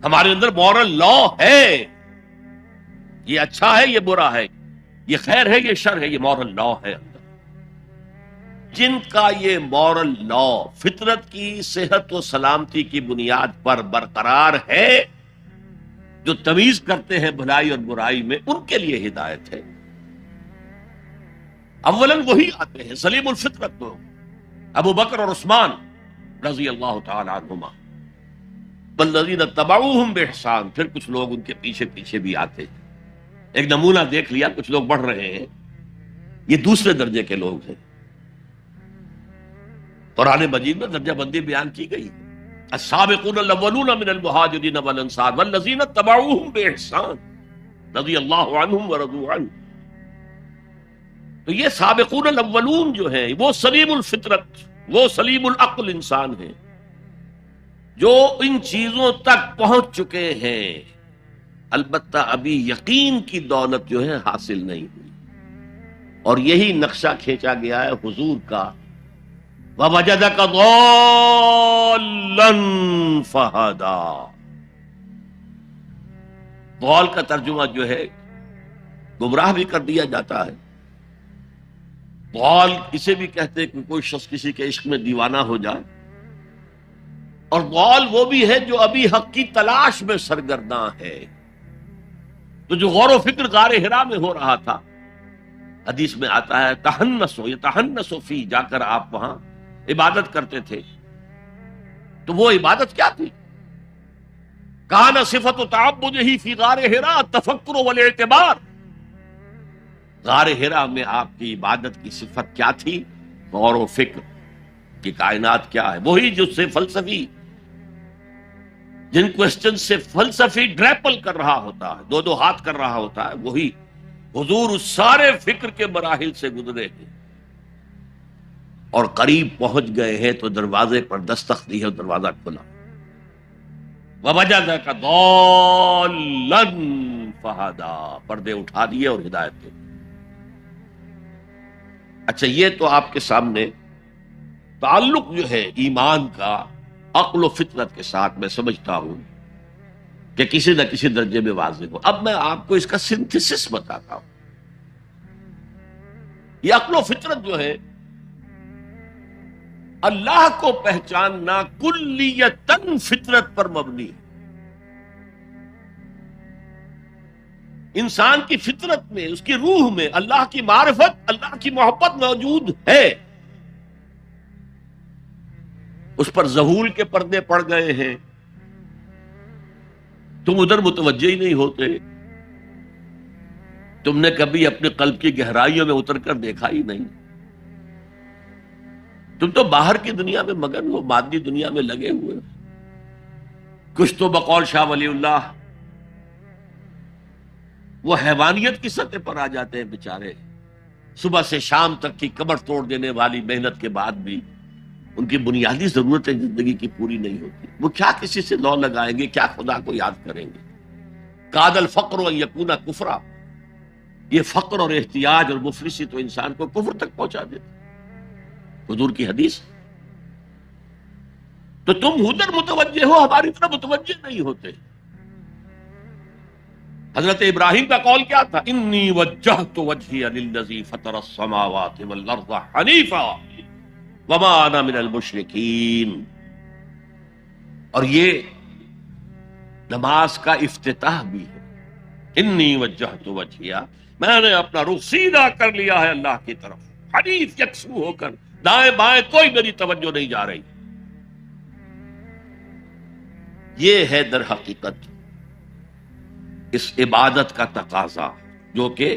ہمارے اندر مورل لا ہے، یہ اچھا ہے یہ برا ہے، یہ خیر ہے یہ شر ہے، یہ مورل لا ہے اندر۔ جن کا یہ مورل لا فطرت کی صحت و سلامتی کی بنیاد پر برقرار ہے، جو تمیز کرتے ہیں بھلائی اور برائی میں، ان کے لیے ہدایت ہے۔ اولاً وہی آتے ہیں سلیم الفطرت تو ابو بکر اور عثمان رضی اللہ تعالی عنہما، والذین اتبعوہم بإحسان، پھر کچھ لوگ ان کے پیچھے پیچھے بھی آتے ہیں۔ ایک نمونہ دیکھ لیا، کچھ لوگ بڑھ رہے ہیں، یہ دوسرے درجے کے لوگ ہیں۔ قرآن مجید میں درجہ بندی بیان کی گئی، السابقون الاولون من المہاجرین والانصار والذین اتبعوہم بإحسان رضی اللہ عنہم ورضوا عنہ۔ تو یہ سابقون الاولون جو ہیں وہ سلیم الفطرت، وہ سلیم العقل انسان ہیں، جو ان چیزوں تک پہنچ چکے ہیں، البتہ ابھی یقین کی دولت جو ہے حاصل نہیں ہوئی۔ اور یہی نقشہ کھینچا گیا ہے حضور کا، وَوَجَدَكَ ضَالًّا فَهَدَىٰ۔ ضال کا ترجمہ جو ہے گمراہ بھی کر دیا جاتا ہے، ضال اسے بھی کہتے ہیں کہ کوئی شخص کسی کے عشق میں دیوانہ ہو جائے، اور ضال وہ بھی ہے جو ابھی حق کی تلاش میں سرگرداں ہے۔ تو جو غور و فکر غار حرا میں ہو رہا تھا، حدیث میں آتا ہے تحنسو یتحنسو فی، جا کر آپ وہاں عبادت کرتے تھے، تو وہ عبادت کیا تھی؟ کان صفت تعبدہ فی غار حرا التفکر والاعتبار، غار ہرا میں آپ کی عبادت کی صفت کیا تھی؟ غور و فکر کہ کائنات کیا ہے. وہی جو سے فلسفی جن کوسچن سے فلسفی ڈریپل کر رہا ہوتا ہے، دو ہاتھ کر رہا ہوتا ہے، وہی حضور اس سارے فکر کے مراحل سے گزرے ہیں اور قریب پہنچ گئے ہیں تو دروازے پر دستک دی ہے، دروازہ کھلا. وَوَجَدَكَ ضَالًّا فَهَدَىٰ، پردے اٹھا دیے اور ہدایت دے. اچھا، یہ تو آپ کے سامنے تعلق جو ہے ایمان کا عقل و فطرت کے ساتھ میں سمجھتا ہوں کہ کسی نہ کسی درجے میں واضح ہو. اب میں آپ کو اس کا سنتھسس بتاتا ہوں. یہ عقل و فطرت جو ہے اللہ کو پہچاننا کلیتاً فطرت پر مبنی ہے. انسان کی فطرت میں، اس کی روح میں اللہ کی معرفت، اللہ کی محبت موجود ہے. اس پر ظہور کے پردے پڑ گئے ہیں، تم ادھر متوجہ ہی نہیں ہوتے. تم نے کبھی اپنے قلب کی گہرائیوں میں اتر کر دیکھا ہی نہیں. تم تو باہر کی دنیا میں مگن ہو، مادی دنیا میں لگے ہوئے. کچھ تو بقول شاہ ولی اللہ وہ حیوانیت کی سطح پر آ جاتے ہیں بیچارے. صبح سے شام تک کی کمر توڑ دینے والی محنت کے بعد بھی ان کی بنیادی ضرورتیں زندگی کی پوری نہیں ہوتی. وہ کیا کسی سے لو لگائیں گے، کیا خدا کو یاد کریں گے. کاد الفقر ان یکون کفرا، یہ فقر اور احتیاج اور مفلسی تو انسان کو کفر تک پہنچا دیتا. حضور کی حدیث. تو تم ادھر متوجہ ہو، ہماری طرف متوجہ نہیں ہوتے. حضرت ابراہیم کا قول کیا تھا؟ انی وجہت وجہی للذی فطر السماوات والارض حنیفا وما انا من المشرکین. اور یہ نماز کا افتتاح بھی ہے. انی وجہت وجہی، میں نے اپنا رخ سیدھا کر لیا ہے اللہ کی طرف، حنیف یکسو ہو کر، دائیں بائیں کوئی میری توجہ نہیں جا رہی. یہ ہے در حقیقت اس عبادت کا تقاضا، جو کہ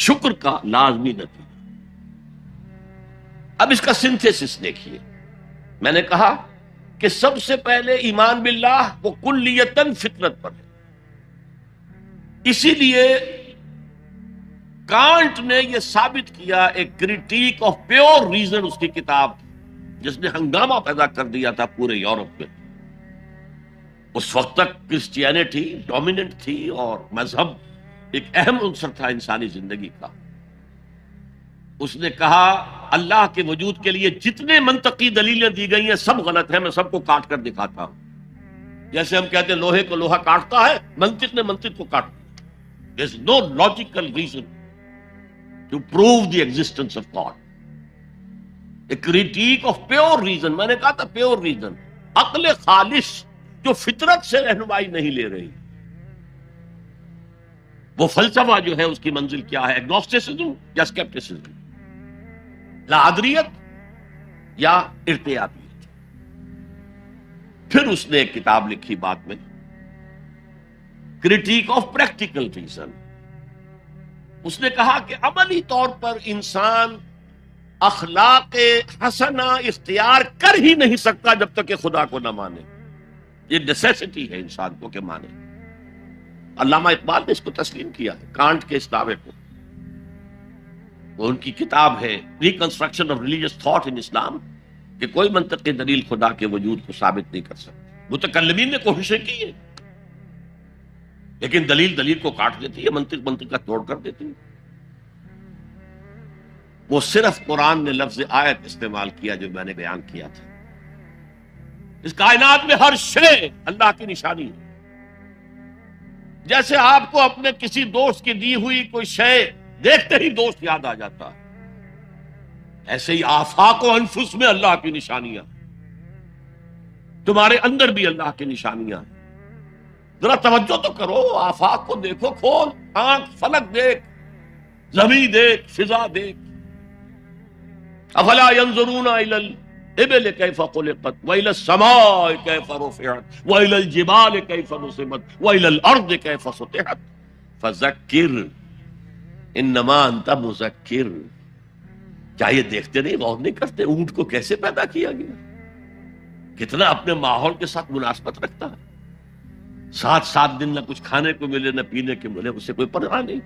شکر کا لازمی نتیجہ. اب اس کا سنتھیسس دیکھیے. میں نے کہا کہ سب سے پہلے ایمان باللہ وہ کلیتاً فطرت پر ہے. اسی لیے کانٹ نے یہ ثابت کیا، ایک کریٹیک آف پیور ریزن اس کی کتاب، جس نے ہنگامہ پیدا کر دیا تھا پورے یورپ میں. اس وقت تک کرسچینٹی ڈومیننٹ تھی اور مذہب ایک اہم عنصر تھا انسانی زندگی کا. اس نے کہا اللہ کے وجود کے لیے جتنے منطقی دلیلیں دی گئی ہیں سب غلط ہیں، میں سب کو کاٹ کر دکھاتا ہوں. جیسے ہم کہتے ہیں لوہے کو لوہا کاٹتا ہے، منطق نے منطق کو کاٹ دیا. There is no logical reason to prove the existence of God. A critique of pure reason. میں نے کہا تھا pure reason، عقل خالص جو فطرت سے رہنمائی نہیں لے رہی. وہ فلسفہ جو ہے اس کی منزل کیا ہے؟ ایگنوسٹسزم یا اسکیپٹسزم، لادریت یا ارتیابیت. پھر اس نے ایک کتاب لکھی بعد میں، کریٹیک آف پریکٹیکل ریزن. اس نے کہا کہ عملی طور پر انسان اخلاق حسنہ اختیار کر ہی نہیں سکتا جب تک کہ خدا کو نہ مانے. یہ نیسیسٹی ہے انسان کو کہ مانے. علامہ اقبال نے اس کو تسلیم کیا ہے، کانٹ کے اس دعوے کو. وہ ان کی کتاب ہے reconstruction of religious thought in Islam, کہ کوئی منطقی دلیل خدا کے وجود کو ثابت نہیں کر سکتی. متکلمین نے کوششیں کی ہے، لیکن دلیل کو کاٹ دیتی ہے، منطق کا توڑ کر دیتی ہے. وہ صرف قرآن نے لفظ آیت استعمال کیا جو میں نے بیان کیا تھا. اس کائنات میں ہر شے اللہ کی نشانی ہے. جیسے آپ کو اپنے کسی دوست کی دی ہوئی کوئی شے دیکھتے ہی دوست یاد آ جاتا ہے، ایسے ہی آفاق و انفس میں اللہ کی نشانیاں، تمہارے اندر بھی اللہ کی نشانیاں ہیں. ذرا توجہ تو کرو، آفاق کو دیکھو، کھول آنکھ، فلک دیکھ، زمین دیکھ، فضا دیکھ. افلا ينظرون الى الابل كيف خلقت والى السماء كيف رفعت والى الجبال كيف نصبت والى الارض كيف سطحت فذكر انما انت مذکر، کیا یہ دیکھتے نہیں، غور نہیں کرتے اونٹ کو کیسے پیدا کیا گیا، کتنا اپنے ماحول کے ساتھ مناسبت رکھتا ہے، 7 دن نہ کچھ کھانے کو ملے نہ پینے کو ملے، اسے کوئی پرواہ نہیں.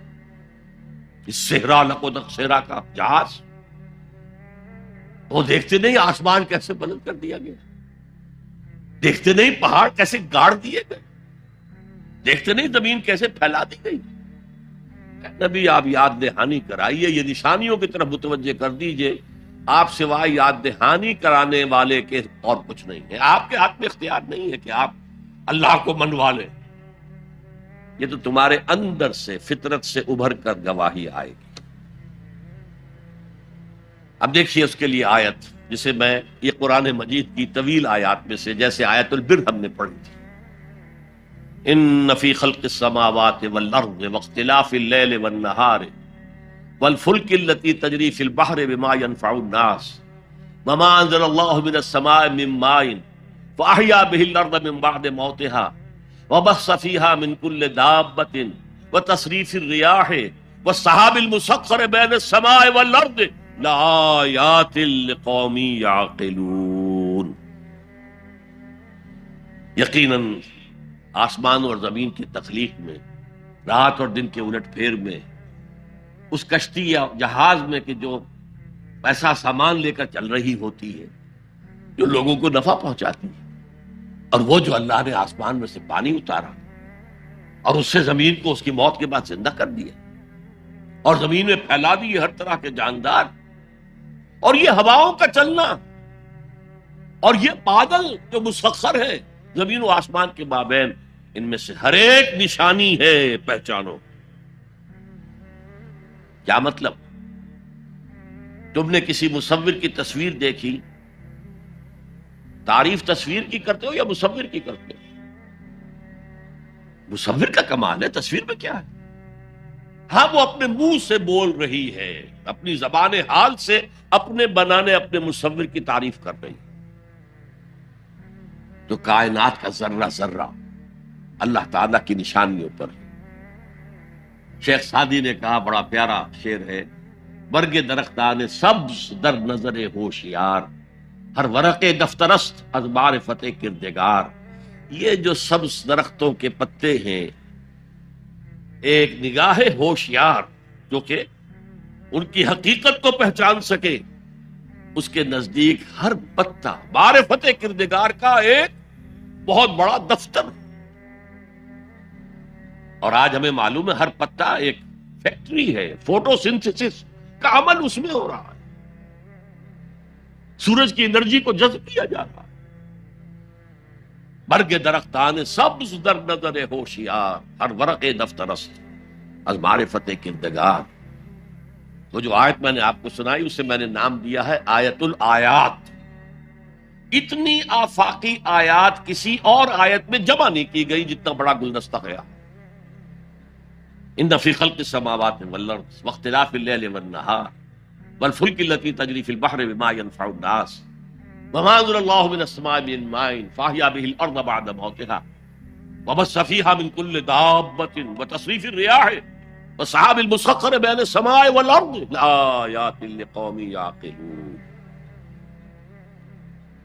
اس صحرا لقدق صحرا کا جہاز، وہ دیکھتے نہیں آسمان کیسے بلند کر دیا گیا، دیکھتے نہیں پہاڑ کیسے گاڑ دیے گئے، دیکھتے نہیں زمین کیسے پھیلا دی گئی. نبی آپ یاد دہانی کرائیے، یہ نشانیوں کی طرف متوجہ کر دیجئے، آپ سوائے یاد دہانی کرانے والے کے اور کچھ نہیں ہے. آپ کے ہاتھ میں اختیار نہیں ہے کہ آپ اللہ کو منوا لیں، یہ تو تمہارے اندر سے فطرت سے ابھر کر گواہی آئے گی. اب دیکھیے اس کے لیے آیت، جسے میں یہ قرآن مجید کی طویل آیات میں سے جیسے آیت البر ہم نے پڑھی تھی، ان فی خلق السماوات والارض واختلاف اللیل والنہار والفلک التي تجری فی البحر بما ينفع الناس وما انزل اللہ من السماء من ماء فاحیا به الارض من بعد موتها وبث فيها من كل دابة وتصریف الرياح والسحاب المسخر بین السماء والارض لآیات لقوم یعقلون. یقیناً آسمان اور زمین کی تخلیق میں، رات اور دن کے الٹ پھیر میں، اس کشتی یا جہاز میں کہ جو ایسا سامان لے کر چل رہی ہوتی ہے جو لوگوں کو نفع پہنچاتی ہے، اور وہ جو اللہ نے آسمان میں سے پانی اتارا اور اس سے زمین کو اس کی موت کے بعد زندہ کر دیا اور زمین میں پھیلا دیے ہر طرح کے جاندار، اور یہ ہواؤں کا چلنا اور یہ بادل جو مسخر ہے زمین و آسمان کے مابین، ان میں سے ہر ایک نشانی ہے، پہچانو. کیا مطلب؟ تم نے کسی مصور کی تصویر دیکھی، تعریف تصویر کی کرتے ہو یا مصور کی کرتے ہو؟ مصور کا کمال ہے، تصویر میں کیا ہے؟ ہاں وہ اپنے منہ سے بول رہی ہے، اپنی زبان حال سے اپنے بنانے اپنے مصور کی تعریف کر رہی ہے. تو کائنات کا ذرہ ذرہ اللہ تعالیٰ کی نشانیوں پر. شیخ سعدی نے کہا، بڑا پیارا شعر ہے، برگ درختان سبز در نظر ہوشیار ہر ورق دفترست از معرفت کردگار. یہ جو سبز درختوں کے پتے ہیں، ایک نگاہ ہوشیار جو کہ ان کی حقیقت کو پہچان سکے، اس کے نزدیک ہر پتا معرفت کردگار کا ایک بہت بڑا دفتر. اور آج ہمیں معلوم ہے ہر پتا ایک فیکٹری ہے، فوٹو سنتھسس کا عمل اس میں ہو رہا ہے، سورج کی انرجی کو جذب کیا جا رہا ہے. برگ درختان سبز در نظر ہوشیار ہر ورق دفترست از معرفت کردگار. وہ جو آیت میں نے آپ کو سنائی اسے میں نے نام دیا ہے آیت الآیات. اتنی آفاقی آیات کسی اور آیت میں جمع نہیں کی گئی جتنا بڑا گلدستہ ہے. ان فی خلق السماوات والارض واختلاف اللیل والنہار والفلک التي تجری فی البحر بما ينفع الناس وما انزل اللہ من السماء من ماء فاحیا به الارض بعد موتها وبث فيها من كل دابة وتصریف الرياح والسحاب المسخر بین السماء والارض لآیات لقوم یعقلون.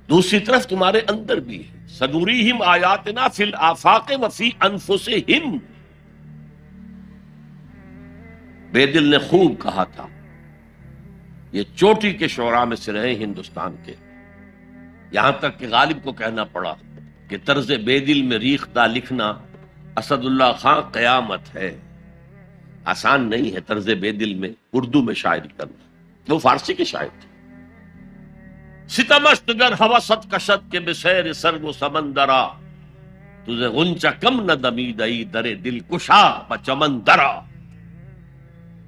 دوسری طرف تمہارے اندر بھی ہے، سنوریہم آیاتنا فی الآفاق وفی انفسہم. بے دل نے خوب کہا تھا، یہ چوٹی کے شعراء میں سے رہے ہندوستان کے، یہاں تک کہ غالب کو کہنا پڑا کہ طرز بے دل میں ریختہ لکھنا اسد اللہ خان قیامت ہے. آسان نہیں ہے طرز بے دل میں اردو میں شاعری کرنا، وہ فارسی کے شاعر تھے. ستمشت گر ہوست کشت کے بسیر سر و سمندرا تجھے غنچہ کم نہ دمیدئی در دل کشا بچمن درا.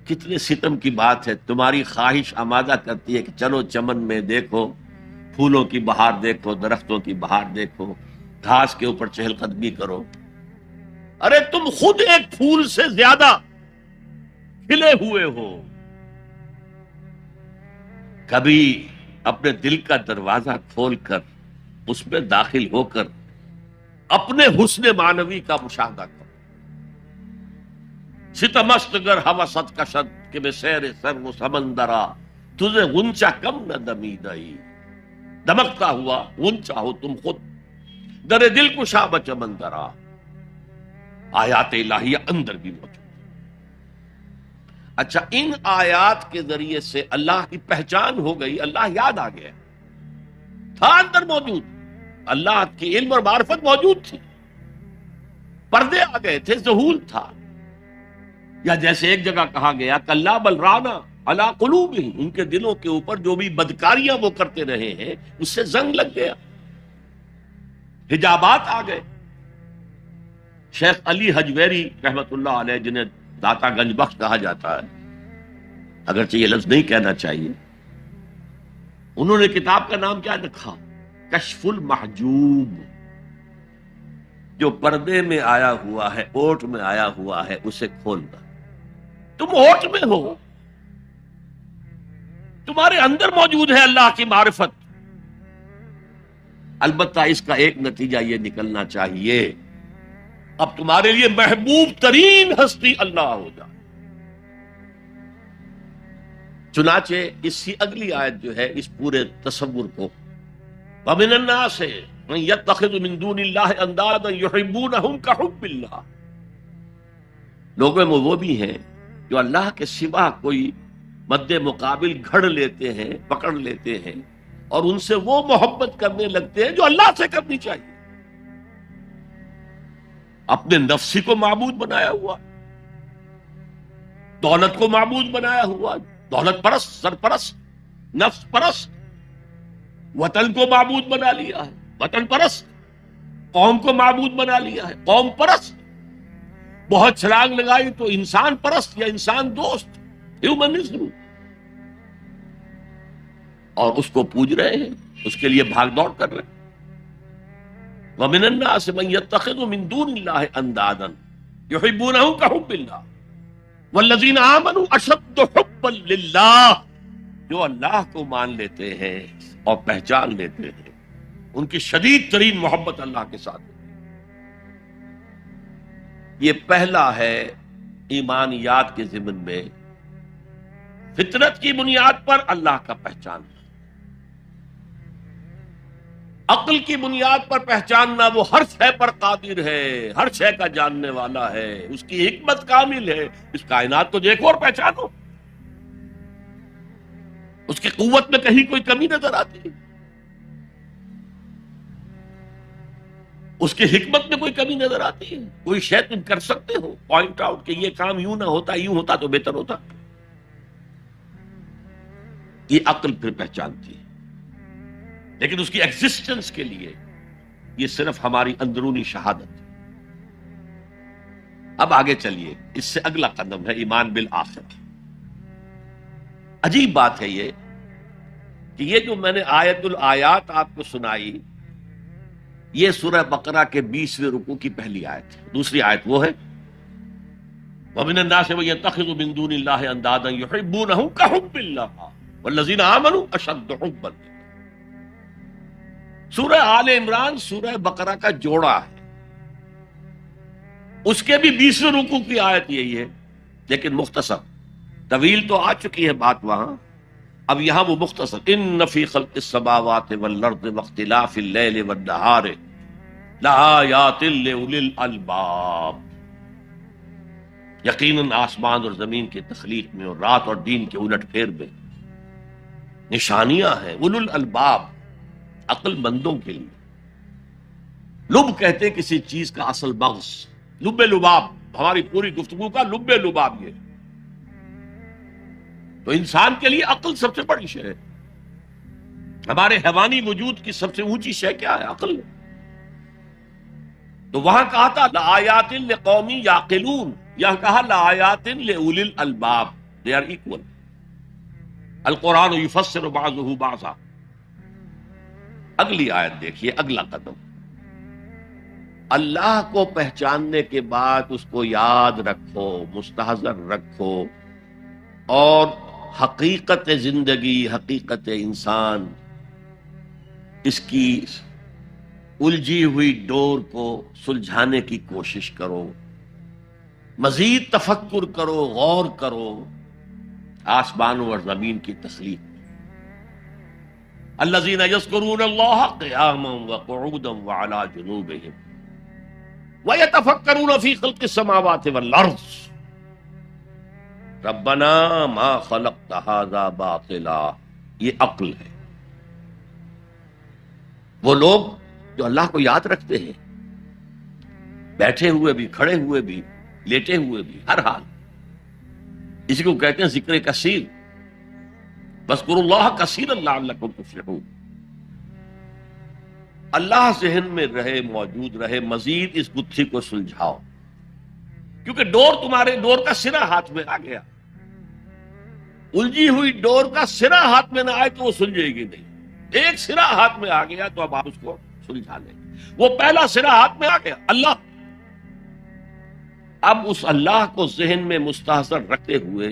کتنے ستم کی بات ہے، تمہاری خواہش آمادہ کرتی ہے کہ چلو چمن میں دیکھو، پھولوں کی بہار دیکھو، درختوں کی بہار دیکھو، گھاس کے اوپر چہل قدمی کرو. ارے تم خود ایک پھول سے زیادہ کھلے ہوئے ہو. کبھی اپنے دل کا دروازہ کھول کر اس میں داخل ہو کر اپنے حسن معنوی کا مشاہدہ کرو. ستمست گر حوست کشد کہ بے سیر سر و سمندرا، تجھے غنچہ کم نہ دمیدئی، دمکتا ہوا غنچہ ہو تم خود، در دل کشا بچمندرا۔ آیات الہیہ اندر بھی موجود۔ اچھا، ان آیات کے ذریعے سے اللہ کی پہچان ہو گئی، اللہ یاد آ گیا، تھا اندر موجود، اللہ کی علم اور معرفت موجود تھی، پردے آ گئے تھے، ظہور تھا۔ یا جیسے ایک جگہ کہا گیا کلا بل رانا علی قلوبہم، ان کے دلوں کے اوپر جو بھی بدکاریاں وہ کرتے رہے ہیں اس سے زنگ لگ گیا، حجابات آ گئے۔ شیخ علی حجویری رحمت اللہ علیہ، جنہیں داتا گنج بخش کہا جاتا ہے، اگرچہ یہ لفظ نہیں کہنا چاہیے، انہوں نے کتاب کا نام کیا رکھا؟ کشف المحجوب۔ جو پردے میں آیا ہوا ہے، اوٹ میں آیا ہوا ہے، اسے کھولنا۔ تم اوٹ میں ہو، تمہارے اندر موجود ہے اللہ کی معرفت، البتہ اس کا ایک نتیجہ یہ نکلنا چاہیے اب تمہارے لیے محبوب ترین ہستی اللہ ہو جائے۔ چنانچہ اس کی اگلی آیت جو ہے اس پورے تصور کو، وَمِنَ النَّاسِ مَن يَتَّخِذُ مِن دُونِ اللَّهِ أَندَادًا يُحِبُّونَهُمْ كَحُبِّ اللَّهِ، لوگوں میں وہ بھی ہیں جو اللہ کے سوا کوئی مد مقابل گھڑ لیتے ہیں، پکڑ لیتے ہیں، اور ان سے وہ محبت کرنے لگتے ہیں جو اللہ سے کرنی چاہیے۔ اپنے نفسی کو معبود بنایا ہوا، دولت کو معبود بنایا ہوا، دولت پرست، سرپرست، نفس پرست، وطن کو معبود بنا لیا ہے، وطن پرست، قوم کو معبود بنا لیا ہے، قوم پرست، بہت چھلانگ لگائی تو انسان پرست یا انسان دوست، ہیومنزم، اور اس کو پوج رہے ہیں، اس کے لیے بھاگ دوڑ کر رہے ہیں۔ وَمِنَ النَّاسِ مَن يَتَّخِذُ مِن دُونِ اللَّهِ أَندَادًا يُحِبُّونَهُمْ كَحُبِّ اللَّهِ وَالَّذِينَ آمَنُوا أَشَدُّ حُبًّا لِلَّهِ، جو اللہ کو مان لیتے ہیں اور پہچان لیتے ہیں، ان کی شدید ترین محبت اللہ کے ساتھ ہے۔ یہ پہلا ہے ایمانیات کے ضمن میں، فطرت کی بنیاد پر اللہ کا پہچاننا، عقل کی بنیاد پر پہچاننا، وہ ہر شے پر قادر ہے، ہر شے کا جاننے والا ہے، اس کی حکمت کامل ہے، اس کائنات کو دیکھو اور پہچانو، اس کی قوت میں کہیں کوئی کمی نظر آتی ہے، اس کی حکمت میں کوئی کمی نظر آتی ہے، کوئی شے تم کر سکتے ہو پوائنٹ آؤٹ کہ یہ کام یوں نہ ہوتا، یوں ہوتا تو بہتر ہوتا، یہ عقل پھر پہچانتی ہے۔ لیکن اس کی ایگزسٹنس کے لیے یہ صرف ہماری اندرونی شہادت ہے۔ اب آگے چلیے، اس سے اگلا قدم ہے ایمان بالآخرہ۔ عجیب بات ہے یہ کہ یہ جو میں نے آیت الآیات آپ کو سنائی، یہ سورہ بقرہ کے 20ویں رکوع کی پہلی آیت ہے۔ دوسری آیت وہ ہے وَمِنَ النَّاسِ مَن يَتَّخِذُ مِن دُونِ اللَّهِ أَندَادًا يُحِبُّونَهُمْ كَحُبِّ اللَّهِ وَالَّذِينَ آمَنُوا أَشَدُّ حُبًّا۔ سورہ آل عمران سورہ بقرہ کا جوڑا ہے، اس کے بھی 20ویں رکوع کی آیت یہی ہے، لیکن مختصر، طویل تو آ چکی ہے بات وہاں، اب یہاں وہ مختصر، ان فی خلق السماوات والارض واختلاف اللیل والنہار لآیات لأولی الالباب، یقیناً آسمان اور زمین کی تخلیق میں اور رات اور دن کے الٹ پھیر میں نشانیاں ہیں اولو الالباب، عقل مندوں کے لیے۔ لب کہتے ہیں کسی چیز کا اصل مغز، لب لباب، ہماری پوری گفتگو کا لب لباب یہ، تو انسان کے لیے عقل سب سے بڑی شے ہے۔ ہمارے حیوانی وجود کی سب سے اونچی شے کیا ہے؟ عقل۔ تو وہاں کہا تھا لآیات لقوم یعقلون، یہاں کہا لآیات لأولی الالباب، they are equal۔ القرآن یفسر بعضہ بعضا۔ اگلی آیت دیکھیے، اگلا قدم، اللہ کو پہچاننے کے بعد اس کو یاد رکھو، مستحضر رکھو، اور حقیقت زندگی، حقیقت انسان، اس کی الجھی ہوئی ڈور کو سلجھانے کی کوشش کرو۔ مزید تفکر کرو، غور کرو آسمانوں اور زمین کی تخلیق میں۔ الذین یذکرون اللہ قیاما وقعودا وعلی جنوبہم وَيَتَفَكَّرُونَ فِي خَلْقِ السَّمَاوَاتِ وَالْأَرْضِ رَبَّنَا مَا خَلَقْتَ هَذَا بَاطِلًا۔ یہ عقل ہے۔ وہ لوگ جو اللہ کو یاد رکھتے ہیں، بیٹھے ہوئے بھی، کھڑے ہوئے بھی، لیٹے ہوئے بھی، ہر حال، اسی کو کہتے ہیں ذکر کثیر، وَاذْكُرُوا اللَّهَ كَثِيرًا لَعَلَّكُمْ تُفْلِحُونَ۔ اللہ ذہن میں رہے، موجود رہے، مزید اس گتھی کو سلجھاؤ، کیونکہ ڈور کا سرا ہاتھ میں آ گیا۔ الجھی ہوئی ڈور کا سرا ہاتھ میں نہ آئے تو وہ سلجھے گی نہیں۔ ایک سرا ہاتھ میں آ گیا تو اب آپ اس کو سلجھا لیں۔ وہ پہلا سرا ہاتھ میں آ گیا، اللہ۔ اب اس اللہ کو ذہن میں مستحضر رکھتے ہوئے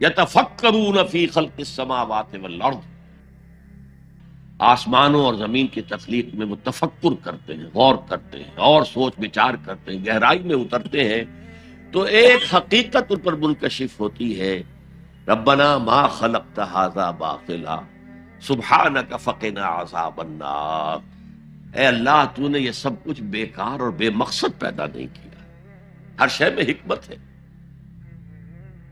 یتفکرون فی خلق السماوات والارض، آسمانوں اور زمین کی تخلیق میں وہ تفکر کرتے ہیں، غور کرتے ہیں اور سوچ بچار کرتے ہیں، گہرائی میں اترتے ہیں، تو ایک حقیقت ان پر منکشف ہوتی ہے، ربنا ما خلقت ھذا باطلا سبحانک فقنا عذاب النار۔ اے اللہ، تو نے یہ سب کچھ بیکار اور بے مقصد پیدا نہیں کیا۔ ہر شے میں حکمت ہے،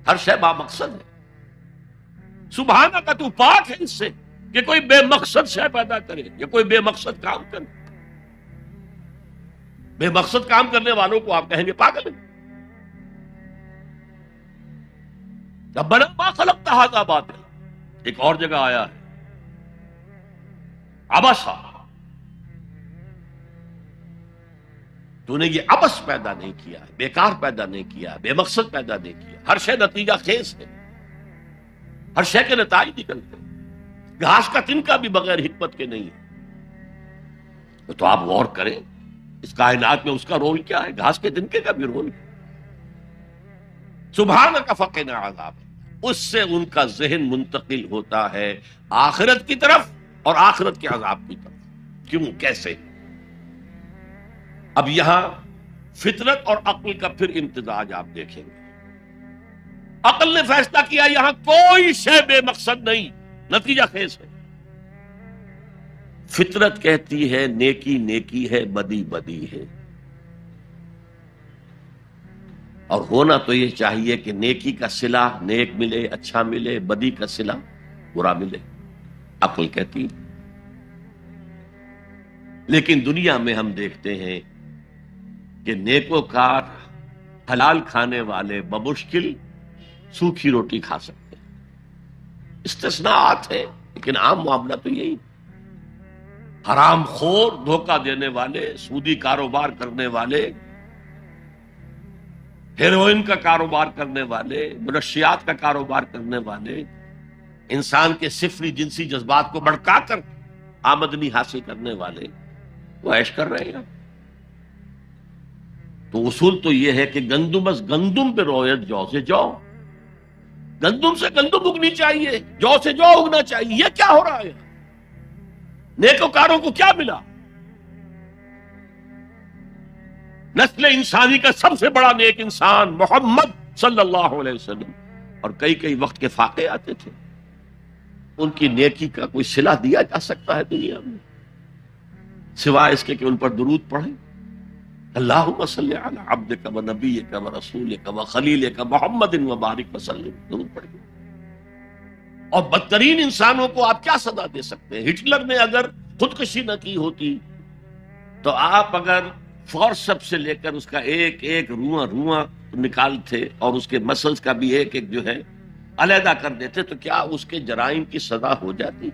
ہر شے با مقصد ہے۔ سبحانک، تو پاک ہے اس سے کہ کوئی بے مقصد شے پیدا کرے یا کوئی بے مقصد کام کرے۔ بے مقصد کام کرنے والوں کو آپ کہیں گے پاگل ہے۔ ربنا ما خلقت ھذا باطلا، ایک اور جگہ آیا ہے عبسا، تو نے یہ عبس پیدا نہیں کیا ہے، بیکار پیدا نہیں کیا، بے مقصد پیدا نہیں کیا۔ ہر شے نتیجہ خیز ہے، ہر شے کے نتائج نکلتے ہیں۔ گھاس کا تنکا بھی بغیر حکمت کے نہیں ہے۔ تو آپ غور کریں اس کائنات میں اس کا رول کیا ہے، گھاس کے تنکے کا بھی رول ہے۔ سبحانک فقنا عذاب، اس سے ان کا ذہن منتقل ہوتا ہے آخرت کی طرف اور آخرت کے عذاب کی طرف۔ کیوں، کیسے؟ اب یہاں فطرت اور عقل کا پھر امتزاج آپ دیکھیں گے۔ عقل نے فیصلہ کیا یہاں کوئی شے بے مقصد نہیں، نتیجہ خیز ہے۔ فطرت کہتی ہے نیکی نیکی ہے، بدی بدی ہے، اور ہونا تو یہ چاہیے کہ نیکی کا صلہ نیک ملے، اچھا ملے، بدی کا صلہ برا ملے، عقل کہتی ہے۔ لیکن دنیا میں ہم دیکھتے ہیں کہ نیکوکار حلال کھانے والے بمشکل سوکھی روٹی کھا سکتے ہیں۔ استثناءات ہے لیکن عام معاملہ تو یہی۔ حرام خور، دھوکہ دینے والے، سودی کاروبار کرنے والے، ہیروئن کا کاروبار کرنے والے، منشیات کا کاروبار کرنے والے، انسان کے صفری جنسی جذبات کو بھڑکا کر آمدنی حاصل کرنے والے، وہ عیش کر رہے ہیں۔ تو اصول تو یہ ہے کہ گندم از گندم پہ رویت، جو سے جو، گندم سے گندم اگنی چاہیے، جو سے جو اگنا چاہیے۔ یہ کیا ہو رہا ہے؟ نیکوکاروں کو کیا ملا؟ نسل انسانی کا سب سے بڑا نیک انسان محمد صلی اللہ علیہ وسلم، اور کئی کئی وقت کے فاقے آتے تھے، ان کی نیکی کا کوئی صلہ دیا جا سکتا ہے دنیا میں سوائے اس کے کہ ان پر درود پڑھیں؟ اللہم صلی علی عبدک و نبیک و رسولک و خلیلک محمد و بارک وسلم، درود پڑھیں۔ اور بدترین انسانوں کو آپ کیا سزا دے سکتے ہیں؟ ہٹلر نے اگر خودکشی نہ کی ہوتی تو آپ اگر فورسپ سے لے کر اس کا ایک ایک رواں رواں نکالتے اور اس کے مسلز کا بھی ایک ایک جو ہے علیحدہ کر دیتے تو کیا اس کے جرائم کی سزا ہو جاتی؟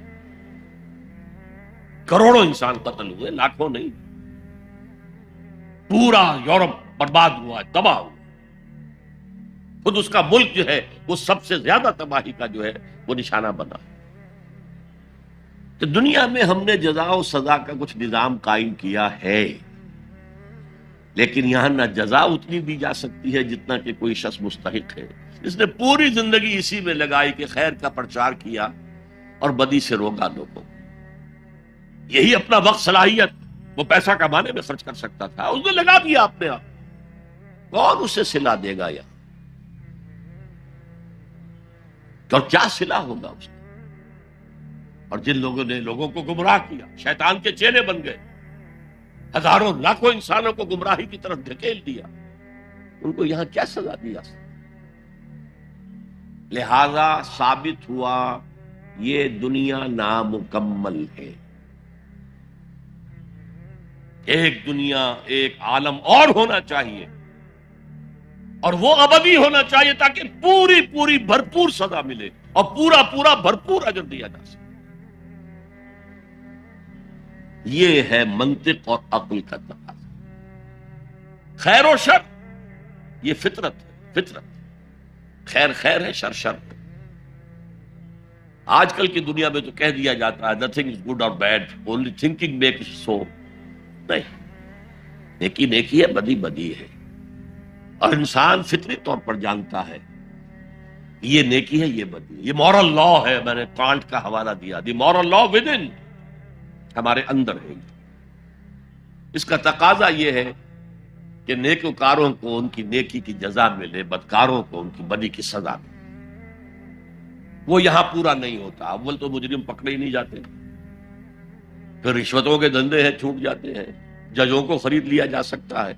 کروڑوں انسان قتل ہوئے، لاکھوں نہیں۔ پورا یورپ برباد ہوا، تباہ ہوا۔ خود اس کا ملک جو ہے وہ سب سے زیادہ تباہی کا جو ہے وہ نشانہ بنا۔ تو دنیا میں ہم نے جزا و سزا کا کچھ نظام قائم کیا ہے، لیکن یہاں نہ جزا اتنی دی جا سکتی ہے جتنا کہ کوئی شخص مستحق ہے۔ اس نے پوری زندگی اسی میں لگائی کہ خیر کا پرچار کیا اور بدی سے روکا لوگوں۔ یہی اپنا وقت، صلاحیت وہ پیسہ کمانے میں خرچ کر سکتا تھا، اس نے لگا دیا اپنے آپ۔ کون اسے صلہ دے گا یار؟ اور کیا صلہ ہوگا اس کا؟ اور جن لوگوں نے لوگوں کو گمراہ کیا، شیطان کے چیلے بن گئے، ہزاروں لاکھوں انسانوں کو گمراہی کی طرف دھکیل دیا، ان کو یہاں کیا سزا دی جا سکتی؟ لہذا ثابت ہوا یہ دنیا نامکمل ہے۔ ایک دنیا، ایک عالم اور ہونا چاہیے، اور وہ ابدی ہونا چاہیے تاکہ پوری پوری بھرپور سزا ملے اور پورا پورا بھرپور اجر دیا جا سکے۔ یہ ہے منطق اور عقل کا تقاضا۔ خیر و شر یہ فطرت ہے، فطرت، خیر خیر ہے، شر شر ہے۔ آج کل کی دنیا میں تو کہہ دیا جاتا ہے نتھنگ از گڈ اور بیڈ، اونلی تھنکنگ میک سو۔ نہیں، نیکی نیکی ہے، بدی بدی ہے، اور انسان فطری طور پر جانتا ہے یہ نیکی ہے، یہ بدی ہے۔ یہ مورل لا ہے، میں نے کانٹ کا حوالہ دیا، دی مورل لا ود ان، ہمارے اندر ہے۔ اس کا تقاضا یہ ہے کہ نیکوکاروں کو ان کی نیکی کی جزا ملے، بدکاروں کو ان کی بدی کی سزا ملے۔ وہ یہاں پورا نہیں ہوتا۔ اول تو مجرم پکڑے ہی نہیں جاتے، پھر رشوتوں کے دھندے ہیں، چھوٹ جاتے ہیں، ججوں کو خرید لیا جا سکتا ہے،